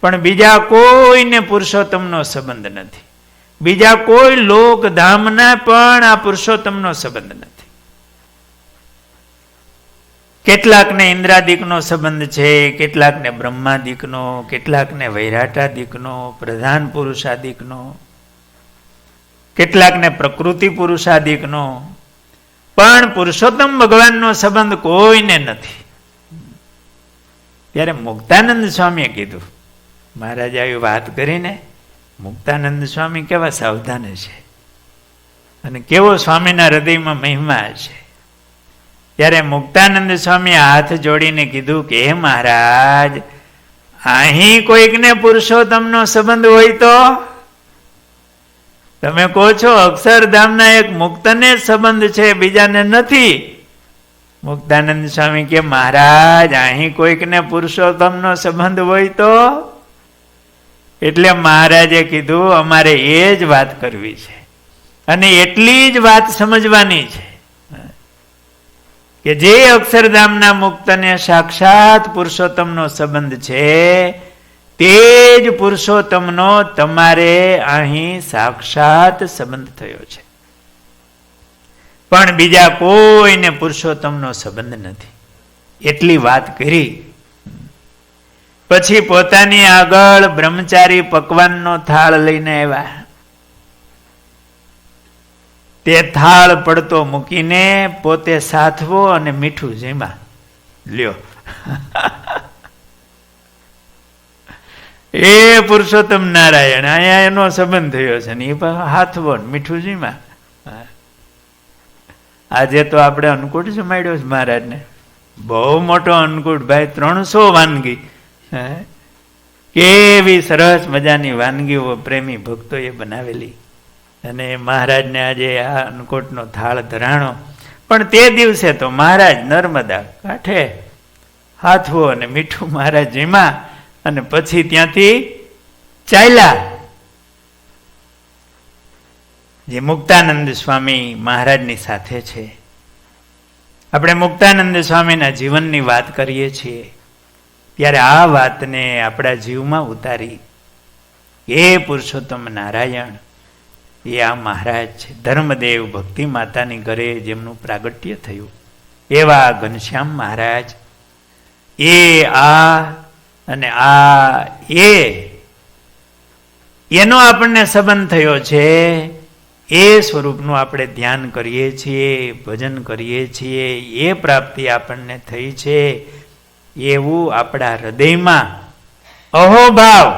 પણ બીજા કોઈને પુરુષોત્તમનો સંબંધ નથી. બીજા કોઈ લોકધામના પણ આ પુરુષોત્તમનો સંબંધ નથી. કેટલાકને ઇન્દ્રાદિકનો સંબંધ છે, કેટલાકને બ્રહ્માદિકનો, કેટલાકને વૈરાટાદિકનો, પ્રધાન પુરુષાદિકનો, કેટલાકને પ્રકૃતિ પુરુષાદિકનો, પણ પુરુષોત્તમ ભગવાનનો સંબંધ કોઈને નથી. ત્યારે મુક્તાનંદ સ્વામીએ કીધું, મહારાજે આવી વાત કરીને મુક્તાનંદ સ્વામી કેવા સાવધાન છે અને કેવો સ્વામીના હૃદયમાં મહિમા છે. ત્યારે મુક્તાનંદ સ્વામી હાથ જોડીને કીધું કે હે મહારાજ, અહીં કોઈકને પુરુષોત્તમનો સંબંધ હોય તો તમે કહો છો અક્ષરધામના એક મુક્તને સંબંધ છે, બીજાને નથી. મુક્તાનંદ સ્વામી કે મહારાજ, અહીં કોઈકને પુરુષોત્તમનો સંબંધ હોય તો? એટલે મહારાજે કીધું અમારે એ જ વાત કરવી છે અને એટલી જ વાત સમજવાની છે કે જે અક્ષરધામના મુક્તને સાક્ષાત પુરુષોત્તમનો સંબંધ છે, તે જ પુરુષોત્તમનો તમારે અહીં સાક્ષાત સંબંધ થયો છે, પણ બીજા કોઈને પુરુષોત્તમનો સંબંધ નથી. એટલી વાત કરી. પછી પોતાની આગળ બ્રહ્મચારી પકવાનનો થાળ લઈને આવ્યા. તે થાળ પડતો મૂકીને પોતે સાથવો અને મીઠું જીમા લ્યો. એ પુરુષોત્તમ નારાયણ અહીંયા એનો સંબંધ થયો છે ને એ હાથવો મીઠું જીમા. આજે તો આપણે અન્નકૂટ જમાડ્યો છે મહારાજને, બહુ મોટો અન્નકૂટ ભાઈ, 300 વાનગી. કેવી સરસ મજાની વાનગીઓ પ્રેમી ભક્તોએ બનાવેલી અને મહારાજને આજે આ અન્નકૂટનો થાળ ધરાણો. પણ તે દિવસે તો મહારાજ નર્મદા કાંઠે હાથવો અને મીઠું મહારાજ જીમા અને પછી ત્યાંથી ચાલ્યા. જે મુક્તાનંદ સ્વામી મહારાજની સાથે છે. આપણે મુક્તાનંદ સ્વામીના જીવનની વાત કરીએ છીએ ત્યારે આ વાતને આપણા જીવમાં ઉતારી એ પુરુષોત્તમ નારાયણ એ આ મહારાજ છે. ધર્મદેવ ભક્તિ માતાની ઘરે જેમનું પ્રાગટ્ય થયું એવા ઘનશ્યામ મહારાજ, એ આ અને આ એનો આપણને સંબંધ થયો છે. એ સ્વરૂપનું આપણે ધ્યાન કરીએ છીએ, ભજન કરીએ છીએ, એ પ્રાપ્તિ આપણને થઈ છે. એવું આપણા હૃદયમાં અહોભાવ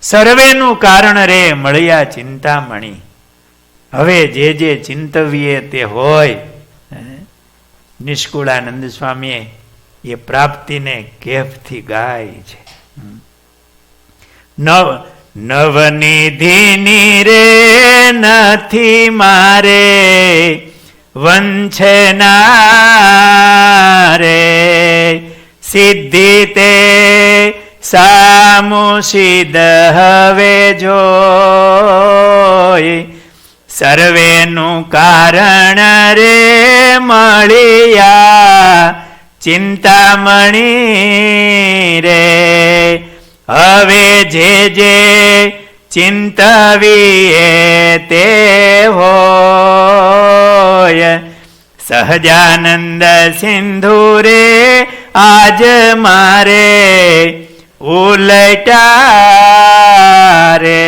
સર્વેનું કારણ રે મળ્યા ચિંતામણી. હવે જે ચિંતવીએ તે હોય. નિષ્કુળાનંદ સ્વામીએ એ પ્રાપ્તિને કેફથી ગાય છે. નવનિધિની રે નથી મારે વંછના રે, સિદ્ધિ તે સામુ સિદ્ધ હવે જોય, સર્વેનું કારણ રે મળ્યા ચિંતામણી રે. હવે જે ચિંતવીએ તે હોય, સહજાનંદ સિંધુ રે આજ મારે ઉલટા રે.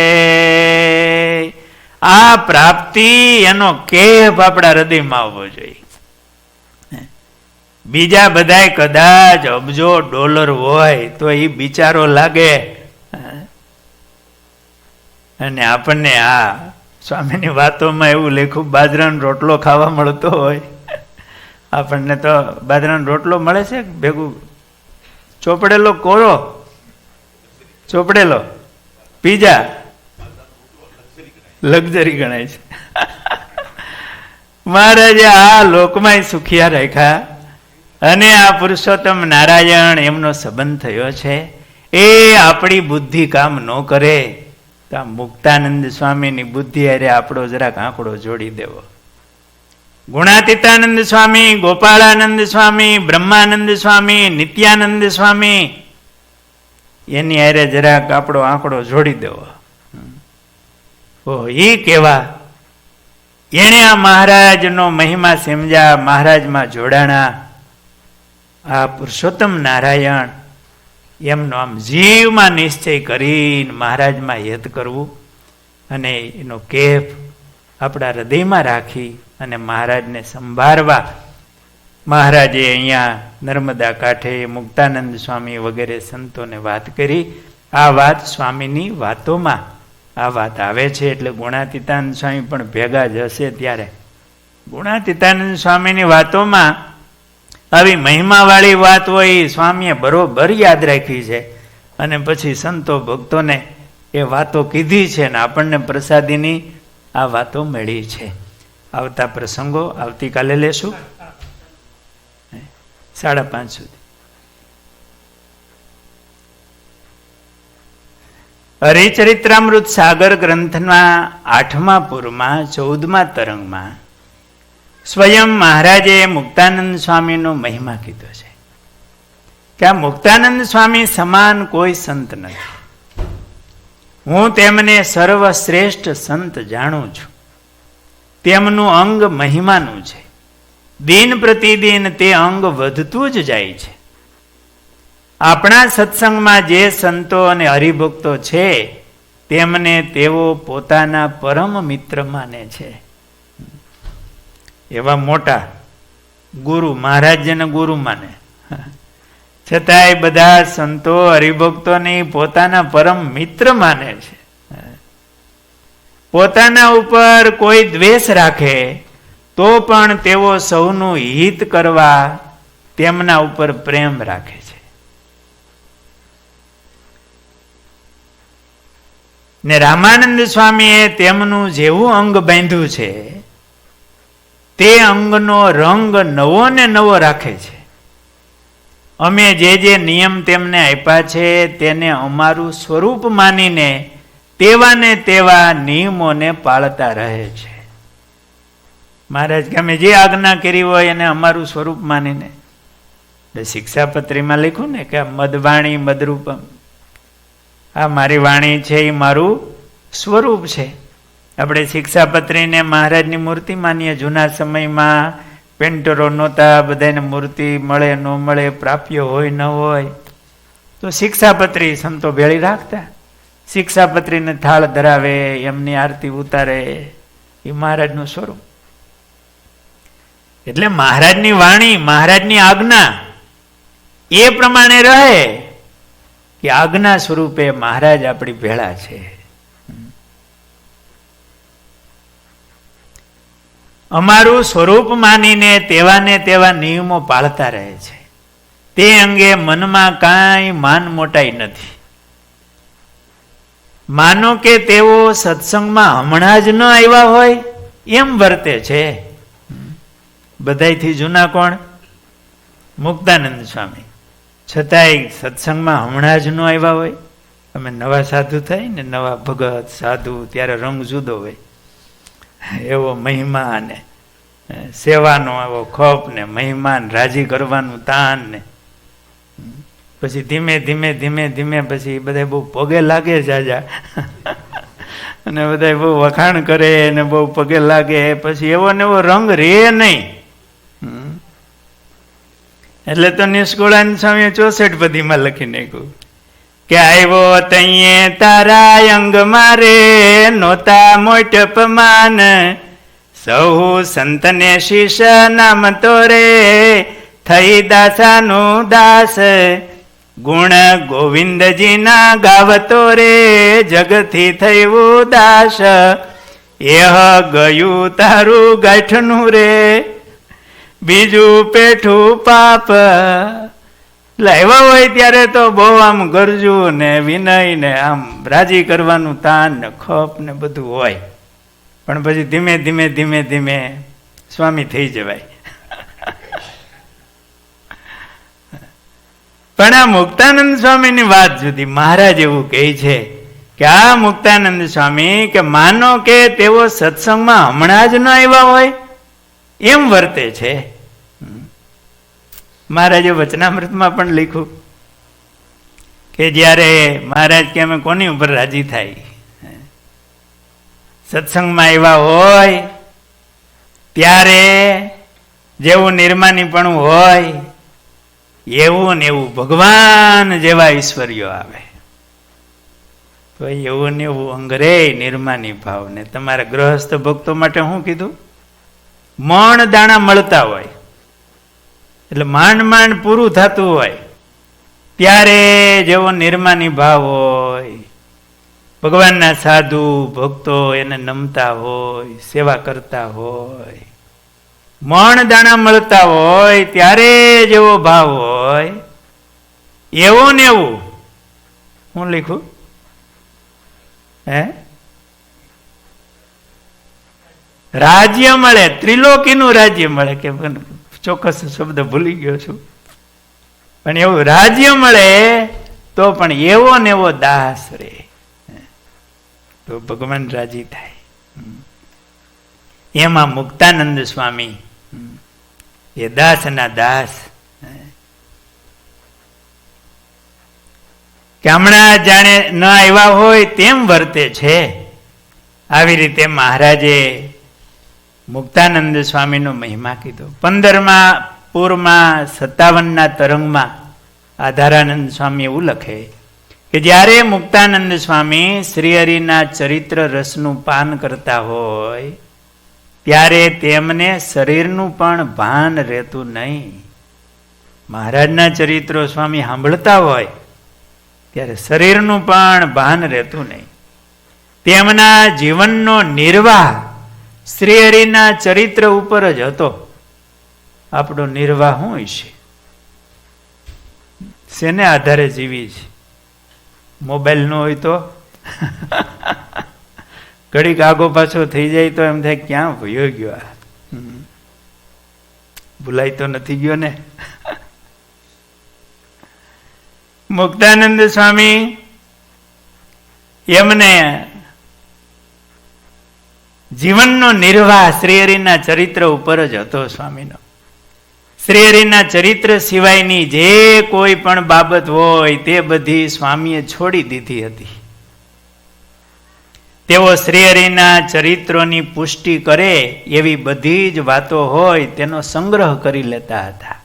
આ પ્રાપ્તિ એનો કેફ આપણા હૃદયમાં આવવો જોઈએ. બીજા બધાય કદાચ અબજો ડોલર હોય તો એ બિચારો લાગે, અને આપણને આ સ્વામીની વાતોમાં એવું લખ્યું બાજરાનો રોટલો ખાવા મળતો હોય. આપણને તો બાજરાનો રોટલો મળે છે ભેગું ચોપડેલો કોરો, ચોપડેલો પીઝા લક્ઝરી ગણાય છે. મહારાજે આ લોકમાં સુખિયા રાખ્યા, અને આ પુરુષોત્તમ નારાયણ એમનો સંબંધ થયો છે. એ આપણી બુદ્ધિ કામ ન કરે તો આ મુક્તાનંદ સ્વામીની બુદ્ધિ અરે આપણો જરાક આંકડો જોડી દેવો. ગુણાતીતાનંદ સ્વામી, ગોપાળાનંદ સ્વામી, બ્રહ્માનંદ સ્વામી, નિત્યાનંદ સ્વામી, એની અરે જરાક આપણો આંકડો જોડી દેવો. એ કેવા એણે આ મહારાજનો મહિમા સમજ્યા, મહારાજમાં જોડાણા. આ પુરુષોત્તમ નારાયણ એમનો આમ જીવમાં નિશ્ચય કરીને મહારાજમાં યત કરવું, અને એનો કેફ આપણા હૃદયમાં રાખી અને મહારાજને સંભાળવા. મહારાજે અહીંયા નર્મદા કાંઠે મુક્તાનંદ સ્વામી વગેરે સંતોને વાત કરી. આ વાત સ્વામીની વાતોમાં આ વાત આવે છે, એટલે ગુણાતીતાનંદ સ્વામી પણ ભેગા જ હશે. ત્યારે ગુણાતીતાનંદ સ્વામીની વાતોમાં આવી મહિમાવાળી વાત હોય, સ્વામીએ બરોબર યાદ રાખી છે, અને પછી સંતો ભક્તોને એ વાતો કીધી છે, ને આપણને પ્રસાદીની આ વાતો મળી છે. આવતા પ્રસંગો આવતીકાલે લેશું 5:30 સુધી. હરિચરિત્રામૃત સાગર ગ્રંથના 8મા પૂરમાં 14મા તરંગમાં સ્વયં મહારાજે મુક્તાનંદ સ્વામીનો મહિમા કીધો છે કે આ મુક્તાનંદ સ્વામી સમાન કોઈ સંત નથી. હું તેમને સર્વશ્રેષ્ઠ સંત જાણું છું. તેમનું અંગ મહિમાનું છે. દિન પ્રતિદિન તે અંગ વધતું જ જાય છે. આપણા સત્સંગમાં જે સંતો અને હરિભક્તો છે તેમને તેઓ પોતાના પરમ મિત્ર માને છે. એવા મોટા ગુરુ, મહારાજને ગુરુ માને, છતાંય બધા સંતો હરિભક્તોને પોતાના પરમ મિત્ર માને છે. પોતાના ઉપર કોઈ દ્વેષ રાખે તો પણ તેઓ સૌનું હિત કરવા તેમના ઉપર પ્રેમ રાખે છે. ને રામાનંદ સ્વામીએ તેમનું જેવું અંગ બાંધ્યું છે તે અંગનો રંગ નવો ને નવો રાખે છે. અમે જે નિયમ તેમને આપ્યા છે તેને અમારું સ્વરૂપ માનીને તેવા ને તેવા નિયમોને પાળતા રહે છે. મહારાજ કે અમે જે આજ્ઞા કરી હોય એને અમારું સ્વરૂપ માનીને. શિક્ષાપત્રીમાં લખ્યું ને કે મદવાણી મદરૂપમ, આ મારી વાણી છે એ મારું સ્વરૂપ છે. આપણે શિક્ષાપત્રીને મહારાજની મૂર્તિ માનીએ. જૂના સમયમાં પેન્ટરો નહોતા, બધાને મૂર્તિ મળે ન મળે, પ્રાપ્ય હોય ન હોય, તો શિક્ષાપત્રી સંતો ભેળી રાખતા. શિક્ષાપત્રીને થાળ ધરાવે, એમની આરતી ઉતારે, એ મહારાજનું સ્વરૂપ. એટલે મહારાજની વાણી, મહારાજની આજ્ઞા એ પ્રમાણે રહે કે આજ્ઞા સ્વરૂપે મહારાજ આપણી ભેળા છે. અમારું સ્વરૂપ માનીને તેવા ને તેવા નિયમો પાળતા રહે છે. તે અંગે મનમાં કાંઈ માન મોટાઈ નથી. માનો કે તેઓ સત્સંગમાં હમણાં જ ન આવ્યા હોય એમ વર્તે છે. બધાયથી જૂના કોણ? મુક્તાનંદ સ્વામી. છતાંય સત્સંગમાં હમણાં જ ન આવ્યા હોય. અમે નવા સાધુ થાય ને, નવા ભગત સાધુ, ત્યારે રંગ જુદો હોય. એવો મહિમા ને સેવાનો એવો ખપ ને મહિમાન રાજી કરવાનું તાન ને પછી ધીમે ધીમે ધીમે ધીમે પછી બધા બહુ પગે લાગે જાજા અને બધા બહુ વખાણ કરે ને બહુ પગે લાગે. પછી એવો ને એવો રંગ રે નહીં. એટલે તો નિષ્કુળાનંદ સ્વામીએ 64 પદીમાં લખી નાખ્યું કે આવ્યો તૈયે તારા અંગ મારે નોતા મોટપમાન સહુ સંતને શીશ નામ તોરે થઈ દાસાનું દાસ ગુણ ગોવિંદજીના ગાવતો રે જગથી થયું દાસ એહ ગયું તારું ગાંઠનું રે બીજું પેઠું પાપ. લાવ્યા હોય ત્યારે તો બહુ આમ ગરજુ ને વિનય ને આમ રાજી કરવાનું તાન ને ખપ ને બધું હોય, પણ પછી ધીમે ધીમે ધીમે ધીમે સ્વામી થઈ જવાય. પણ આ મુક્તાનંદ સ્વામીની વાત જુદી. મહારાજ એવું કહે છે કે આ મુક્તાનંદ સ્વામી કે માનો કે તેઓ સત્સંગમાં હમણાં જ ન આવ્યા હોય એમ વર્તે છે. મહારાજે વચનામૃતમાં પણ લખ્યું કે જ્યારે મહારાજ કે અમે કોની ઉપર રાજી થાય, સત્સંગમાં આવ્યા હોય ત્યારે જેવું નિર્માનીપણું હોય એવું ને એવું ભગવાન જેવા ઈશ્વરીઓ આવે. તો એવું ને એવું અંગરે નિર્માની ભાવ ને તમારા ગ્રહસ્થ ભક્તો માટે શું કીધું? મણ દાણા મળતા હોય એટલે માંડ માંડ પૂરું થતું હોય ત્યારે જેવો નિર્માની ભાવ હોય, ભગવાનના સાધુ ભક્તો એને નમતા હોય, સેવા કરતા હોય, મણ દાણા મળતા હોય ત્યારે જેવો ભાવ હોય એવું ને એવું હું લખ્યું રાજ્ય મળે, ત્રિલોકીનું રાજ્ય મળે. કે ચોક્કસ શબ્દ ભૂલી ગયો છું, પણ એવું રાજ્ય મળે તો પણ એવો ને એવો દાસ રે તો ભગવાન રાજી થાય. એમાં મુક્તાનંદ સ્વામી એ દાસના દાસ કે હમણાં જાણે ન આવ્યા હોય તેમ વર્તે છે. આવી રીતે મહારાજે મુક્તાનંદ સ્વામીનો મહિમા કીધો. 15મા પૂરમાં 57ના તરંગમાં આધારાનંદ સ્વામી એવું લખે કે જ્યારે મુક્તાનંદ સ્વામી શ્રીહરિના ચરિત્ર રસનું પાન કરતા હોય ત્યારે તેમને શરીરનું પણ ભાન રહેતું નહીં. મહારાજના ચરિત્રો સ્વામી સાંભળતા હોય ત્યારે શરીરનું પણ ભાન રહેતું નહીં. તેમના જીવનનો નિર્વાહ શ્રીહરિના ચરિત્ર ઉપર જ હતો. આપણો નિર્વાહ શું છે? શેને આધારે જીવી છે? મોબાઈલ ન હોય તો ઘડીક આગો પાછો થઈ જાય તો એમ થાય ક્યાં ભયો ગયો, ભૂલાઈ તો નથી ગયો ને. મુક્તાનંદ સ્વામી એમને જીવનનો નિર્વાહ શ્રીહરિના ચરિત્ર ઉપર જ હતો સ્વામીનો. શ્રીહરિના ચરિત્ર સિવાયની જે કોઈ પણ બાબત હોય તે બધી સ્વામીએ છોડી દીધી હતી. તેઓ શ્રીહરિના ચરિત્રોની પુષ્ટિ કરે એવી બધી જ વાતો હોય તેનો સંગ્રહ કરી લેતા હતા.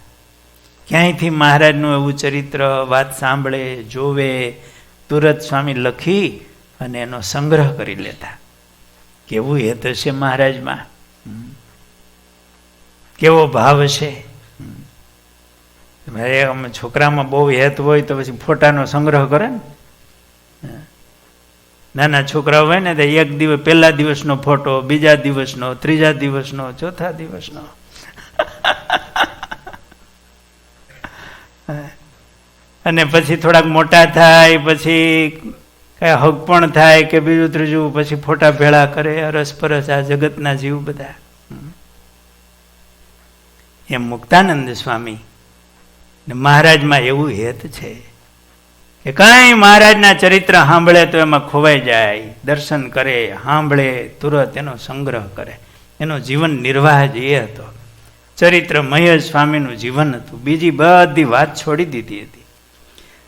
ક્યાંયથી મહારાજનું એવું ચરિત્ર વાત સાંભળે જોવે તુરત સ્વામી લખી અને એનો સંગ્રહ કરી લેતા. કેવું હેત હશે મહારાજમાં, કેવો ભાવ છે. છોકરામાં બહુ હેત હોય તો પછી ફોટાનો સંગ્રહ કરે ને. નાના છોકરા હોય ને તો એક દિવસ, પહેલા દિવસનો ફોટો, બીજા દિવસનો, ત્રીજા દિવસનો, ચોથા દિવસનો. અને પછી થોડાક મોટા થાય પછી કઈ હક પણ થાય કે બીજું ત્રીજું પછી ફોટા ભેળા કરે અરસપરસ આ જગતના જીવ બધા. એમ મુક્તાનંદ સ્વામી મહારાજમાં એવું હેત છે કે કઈ મહારાજના ચરિત્ર સાંભળે તો એમાં ખોવાઈ જાય, દર્શન કરે, સાંભળે, તુરત એનો સંગ્રહ કરે. એનો જીવન નિર્વાહ જ એ હતો. ચરિત્રમય સ્વામીનું જીવન હતું. બીજી બધી વાત છોડી દીધી હતી.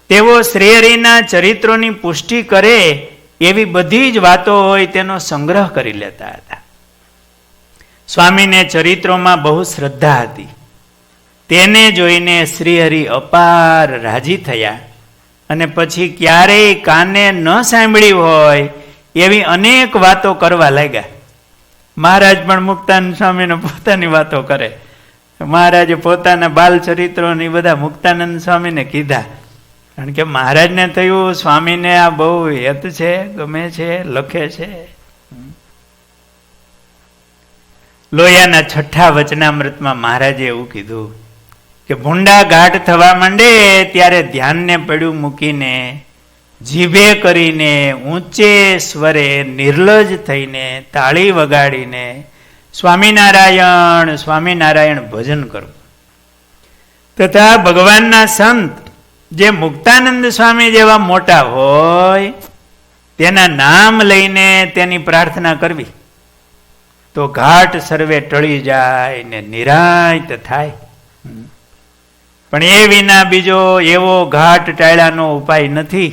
તેઓ શ્રીહરિના ચરિત્રોની પુષ્ટિ કરે એવી બધી જ વાતો હોય તેનો સંગ્રહ કરી લેતા હતા. સ્વામીને ચરિત્રોમાં બહુ શ્રદ્ધા હતી. તેને જોઈને શ્રીહરિ અપાર રાજી થયા અને પછી ક્યારેય કાને ન સાંભળી હોય એવી અનેક વાતો કરવા લાગ્યા. મહારાજ પણ મુક્તાનંદ સ્વામીને પોતાની વાતો કરે. મહારાજે પોતાના બાલ ચરિત્રો ને બધા મુક્તાનંદ સ્વામીને કીધા. કારણ કે મહારાજને થયું સ્વામીને આ બહુ હેત છે, ગમે છે, લખે છે. લોયાના 6 વચનામૃતમાં મહારાજે એવું કીધું કે ભૂંડા ઘાટ થવા માંડે ત્યારે ધ્યાનને પડ્યું મૂકીને, જીભે કરીને, ઊંચે સ્વરે નિર્લજ થઈને, તાળી વગાડીને સ્વામિનારાયણ સ્વામિનારાયણ ભજન કરવું. તથા ભગવાનના સંત જે મુક્તાનંદ સ્વામી જેવા મોટા હોય તેના નામ લઈને તેની પ્રાર્થના કરવી તો ઘાટ સર્વે ટળી જાય ને નિરાંત થાય. પણ એ વિના બીજો એવો ઘાટ ટાળ્યાનો ઉપાય નથી.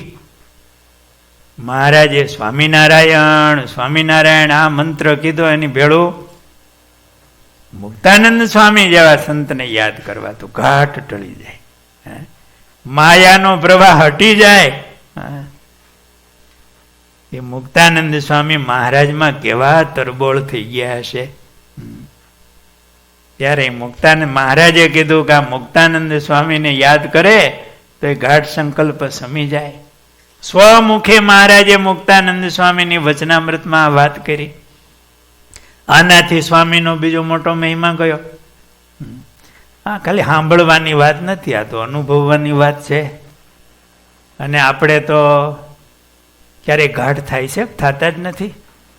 મહારાજે સ્વામિનારાયણ સ્વામિનારાયણ આ મંત્ર કીધો, એની ભેળું મુક્તાનંદ સ્વામી જેવા સંતને યાદ કરવા તો ઘાટ ટળી જાય, માયાનો પ્રવાહ હટી જાય. એ મુક્તાનંદ સ્વામી મહારાજમાં કેવા તરબોળ થઈ ગયા હશે. ત્યારે મહારાજે કીધું કે આ મુક્તાનંદ સ્વામીને યાદ કરે તો એ ઘાટ સંકલ્પ સમી જાય. સ્વમુખે મહારાજે મુક્તાનંદ સ્વામીની વચનામૃતમાં વાત કરી. આનાથી સ્વામીનો બીજો મોટો મહિમા ગયો. હા, ખાલી સાંભળવાની વાત નથી, આ તો અનુભવવાની વાત છે. અને આપણે તો ક્યારેય ઘાટ થાય છે, થતા જ નથી.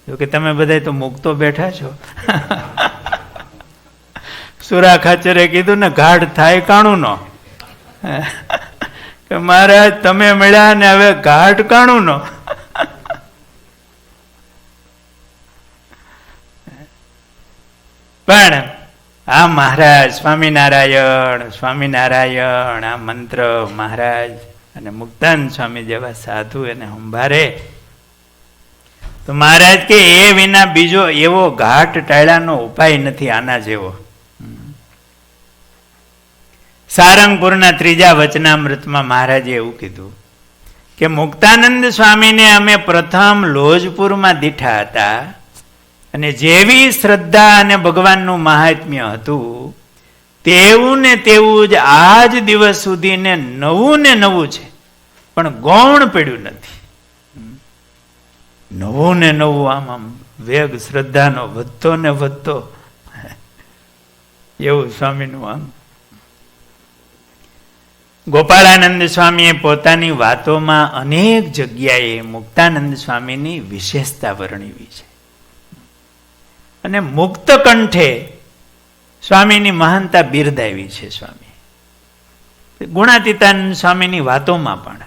જોકે તમે બધા તો મુક્તો બેઠા છો. સુરા ખાચરે કીધું ને, ઘાટ થાય કાણું નો, કે મહારાજ તમે મળ્યા ને હવે ઘાટ કાણું નો. પણ આ મહારાજ સ્વામિનારાયણ સ્વામિનારાયણ આ મંત્ર મહારાજ અને મુક્તાનંદ સ્વામી જેવા સાધુ એને સંભારે તો મહારાજ કે એ વિના બીજો એવો ઘાટ ટાળ્યાનો ઉપાય નથી આના જેવો. સારંગપુરના 3જા વચનામૃતમાં મહારાજે એવું કીધું કે મુક્તાનંદ સ્વામીને અમે પ્રથમ લોજપુરમાં દીઠા હતા અને જેવી શ્રદ્ધા અને ભગવાનનું મહાત્મ્ય હતું તેવું ને તેવું જ આજ દિવસ સુધી ને નવું છે, પણ ગૌણ પડ્યું નથી. નવું ને નવું આમ વેગ શ્રદ્ધાનો વધતો ને વધતો એવું સ્વામીનું આમ. ગોપાળાનંદ સ્વામીએ પોતાની વાતોમાં અનેક જગ્યાએ મુક્તાનંદ સ્વામીની વિશેષતા વર્ણવી છે અને મુક્ત કંઠે સ્વામીની મહાનતા બિરદાવી છે. સ્વામી ગુણાતીતાનંદ સ્વામીની વાતોમાં પણ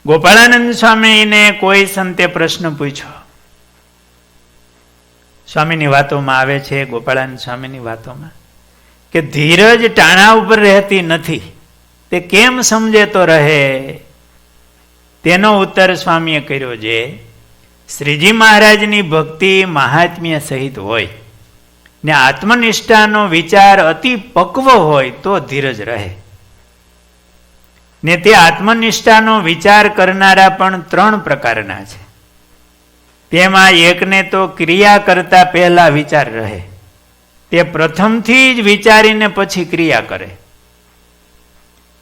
ગોપાળાનંદ સ્વામીને કોઈ સંતે પ્રશ્ન પૂછ્યો, સ્વામીની વાતોમાં આવે છે, ગોપાળાનંદ સ્વામીની વાતોમાં કે ધીરજ ટાણા ઉપર રહેતી નથી, તે કેમ સમજે તો રહે. તેનો ઉત્તર સ્વામીએ કર્યો છે, શ્રીજી મહારાજની ભક્તિ મહાત્મ્ય સહિત હોય ને આત્મનિષ્ઠાનો વિચાર અતિ પક્વ હોય તો ધીરજ રહે. ને તે આત્મનિષ્ઠાનો વિચાર કરનારા પણ 3 પ્રકારના છે. તેમાં એકને તો ક્રિયા કરતા પહેલા વિચાર રહે, તે પ્રથમથી જ વિચારીને પછી ક્રિયા કરે.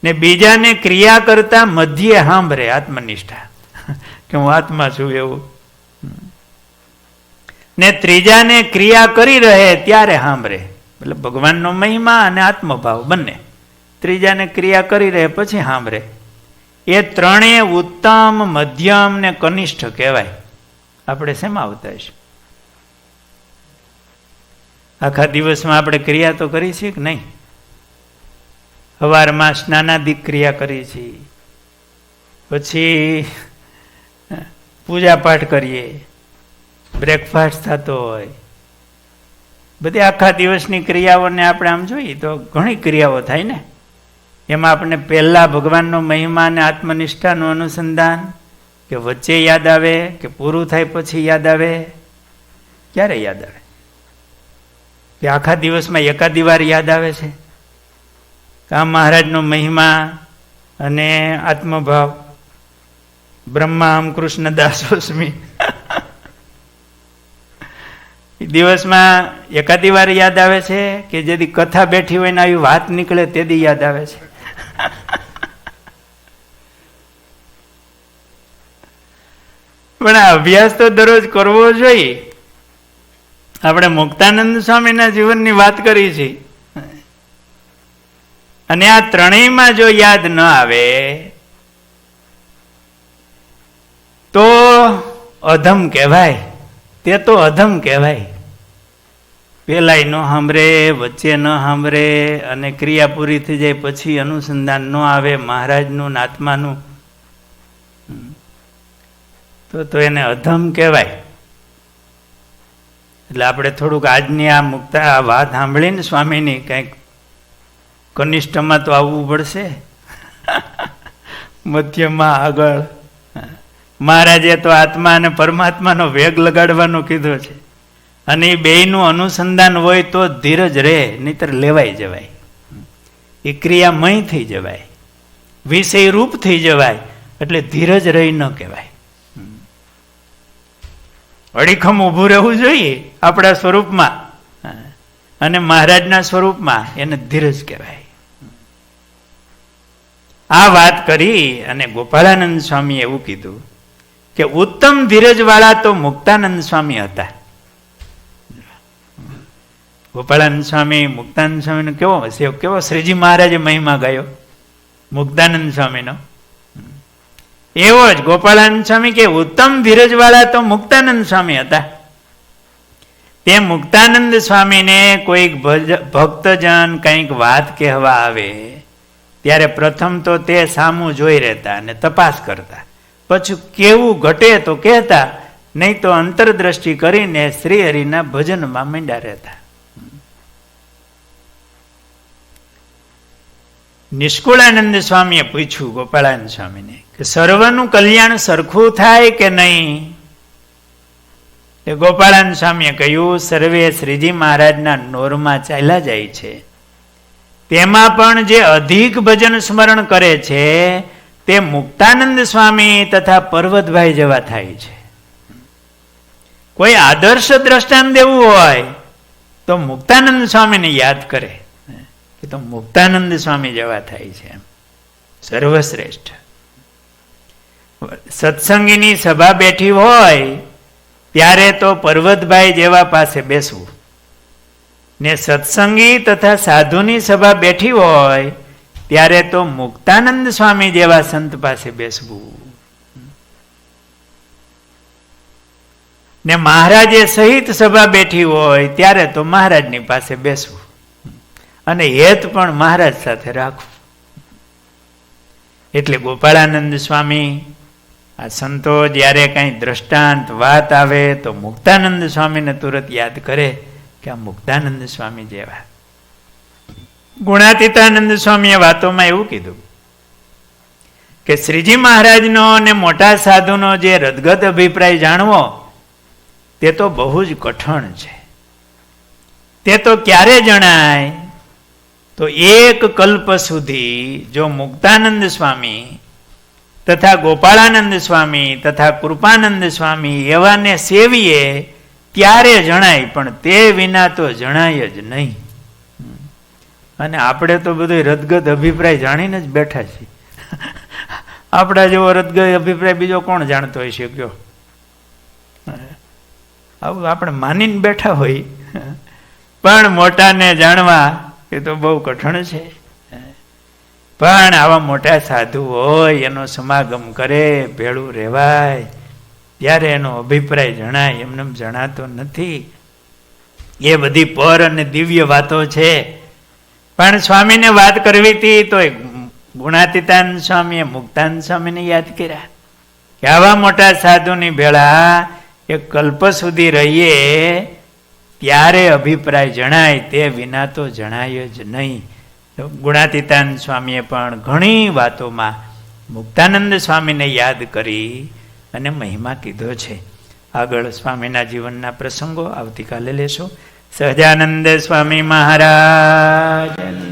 ને બીજાને ક્રિયા કરતા મધ્યે સાંભળે આત્મનિષ્ઠા કે હું આત્મા છું એવું. ને ત્રીજાને ક્રિયા કરી રહે ત્યારે સાંભળે, એટલે ભગવાનનો મહિમા અને આત્મભાવ બંને. ત્રીજાને ક્રિયા કરી રહે પછી સાંભળે. એ 3 ઉત્તમ મધ્યમ ને કનિષ્ઠ કહેવાય. આપણે શેમાં આવતા છે? આખા દિવસમાં આપણે ક્રિયા તો કરી છીએ કે નહીં? સવારમાં સ્નાનાદિક ક્રિયા કરી છીએ, પછી પૂજા પાઠ કરીએ, બ્રેકફાસ્ટ થતો હોય, બધી આખા દિવસની ક્રિયાઓને આપણે આમ જોઈએ તો ઘણી ક્રિયાઓ થાય ને. એમાં આપણે પહેલા ભગવાનનો મહિમા અને આત્મનિષ્ઠાનું અનુસંધાન કે વચ્ચે યાદ આવે કે પૂરું થાય પછી યાદ આવે? ક્યારે યાદ આવે? કે આખા દિવસમાં એકાદી વાર યાદ આવે છે? આ મહારાજનો મહિમા અને આત્મભાવ, બ્રહ્મા હમ કૃષ્ણ દાસોસ્મી, દિવસમાં એકાદી વાર યાદ આવે છે કે જેથી કથા બેઠી હોય ને આવી વાત નીકળે તેથી યાદ આવે છે? પણ આ અભ્યાસ તો દરરોજ કરવો જોઈએ. આપણે મુક્તાનંદ સ્વામીના જીવનની વાત કરી છે, અને આ ત્રણેયમાં જો યાદ ન આવે તો અધમ કહેવાય. તે તો અધમ કહેવાય. પેલાય ન સાંભળે, વચ્ચે ન સાંભળે, અને ક્રિયા પૂરી થઈ જાય પછી અનુસંધાન ન આવે મહારાજનું ને આત્માનું, તો એને અધમ કહેવાય. એટલે આપણે થોડુંક આજની આ મુક્તા આ વાત સાંભળીને સ્વામીની કંઈક કનિષ્ઠમાં તો આવવું પડશે, મધ્યમાં આગળ. મહારાજે તો આત્મા અને પરમાત્માનો વેગ લગાડવાનો કીધો છે, અને એ બેયનું અનુસંધાન હોય તો ધીરજ રહે, નહીતર લેવાઈ જવાય. એ ક્રિયામય થઈ જવાય, વિષય રૂપ થઈ જવાય, એટલે ધીરજ રહી ન કહેવાય. અડીખમ ઊભું રહેવું જોઈએ આપણા સ્વરૂપમાં અને મહારાજના સ્વરૂપમાં, એને ધીરજ કહેવાય. આ વાત કરી અને ગોપાળાનંદ સ્વામીએ એવું કીધું કે ઉત્તમ ધીરજવાળા તો મુક્તાનંદ સ્વામી હતા. ગોપાળાનંદ સ્વામી મુક્તાનંદ સ્વામીનો કેવો શ્રીજી મહારાજે મહિમા ગાયો મુક્તાનંદ સ્વામીનો, એવો જ ગોપાળાનંદ સ્વામી કે ઉત્તમ ધીરજવાળા તો મુક્તાનંદ સ્વામી હતા. તે મુક્તાનંદ સ્વામીને કોઈક ભક્તજન કંઈક વાત કહેવા આવે ત્યારે પ્રથમ તો તે સામું જોઈ રહેતા અને તપાસ કરતા, પછી કેવું ઘટે તો કહેતા, નહીં તો અંતરદ્રષ્ટિ કરીને શ્રી હરિના ભજનમાં માંડ્યા રહેતા. નિષ્કુળાનંદ સ્વામીએ પૂછ્યું ગોપાળાનંદ સ્વામીને કે સર્વનું કલ્યાણ સરખું થાય કે નહીં? ગોપાળાનંદ સ્વામીએ કહ્યું, સર્વે શ્રીજી મહારાજના નોરમાં ચાલ્યા જાય છે, તેમાં પણ જે અધિક ભજન સ્મરણ કરે છે તે મુક્તાનંદ સ્વામી તથા પર્વતભાઈ જેવા થાય છે. કોઈ આદર્શ દ્રષ્ટાંત દેવું હોય તો મુક્તાનંદ સ્વામીને યાદ કરે કે તો મુક્તાનંદ સ્વામી જેવા થાય છે, સર્વશ્રેષ્ઠ. સત્સંગીની સભા બેઠી હોય ત્યારે તો પર્વતભાઈ જેવા પાસે બેસવું, ને સત્સંગી તથા સાધુની સભા બેઠી હોય ત્યારે તો મુક્તાનંદ સ્વામી જેવા સંત પાસે બેસવું. ને મહારાજે સહિત સભા બેઠી હોય ત્યારે તો મહારાજની પાસે બેસવું, અને હેત પણ મહારાજ સાથે રાખવું. એટલે ગોપાળાનંદ સ્વામી આ સંતો જ્યારે કઈ દ્રષ્ટાંત વાત આવે તો મુક્તાનંદ સ્વામીને તુરંત યાદ કરે કે આ મુક્તાનંદ સ્વામી જેવા. ગુણાતીતાનંદ સ્વામીએ વાતોમાં એવું કીધું કે શ્રીજી મહારાજનો અને મોટા સાધુનો જે રદગત અભિપ્રાય જાણવો તે તો બહુ જ કઠણ છે. તે તો ક્યારે જણાય? તો એક કલ્પ સુધી જો મુક્તાનંદ સ્વામી તથા ગોપાળાનંદ સ્વામી તથા કૃપાનંદ સ્વામી એવાને સેવીએ ત્યારે જણાય, પણ તે વિના તો જણાય જ નહીં. અને આપણે તો બધું રદગત અભિપ્રાય જાણીને જ બેઠા છીએ. આપણા જેવો રદગત અભિપ્રાય બીજો કોણ જાણતો હોય છે કયો? આવું આપણે માનીને બેઠા હોય, પણ મોટાને જાણવા એ તો બહુ કઠણ છે. પણ આવા મોટા સાધુ હોય એનો સમાગમ કરે, ભેળું રહેવાય, ત્યારે એનો અભિપ્રાય જણાય, એમને જણાતો નથી. એ બધી પર અને દિવ્ય વાતો છે. પણ સ્વામીને વાત કરવી હતી તો ગુણાતીતાનંદ સ્વામીએ મુક્તાનંદ સ્વામીને યાદ કર્યા કે આવા મોટા સાધુની ભેળા એક કલ્પ સુધી રહીએ ત્યારે અભિપ્રાય જણાય, તે વિના તો જણાય જ નહીં. ગુણાતીતાનંદ સ્વામીએ પણ ઘણી વાતોમાં મુક્તાનંદ સ્વામીને યાદ કરી અને મહિમા કીધો છે. આગળ સ્વામીના જીવનના પ્રસંગો આવતીકાલે લેશો. સહજાનંદ સ્વામી મહારાજ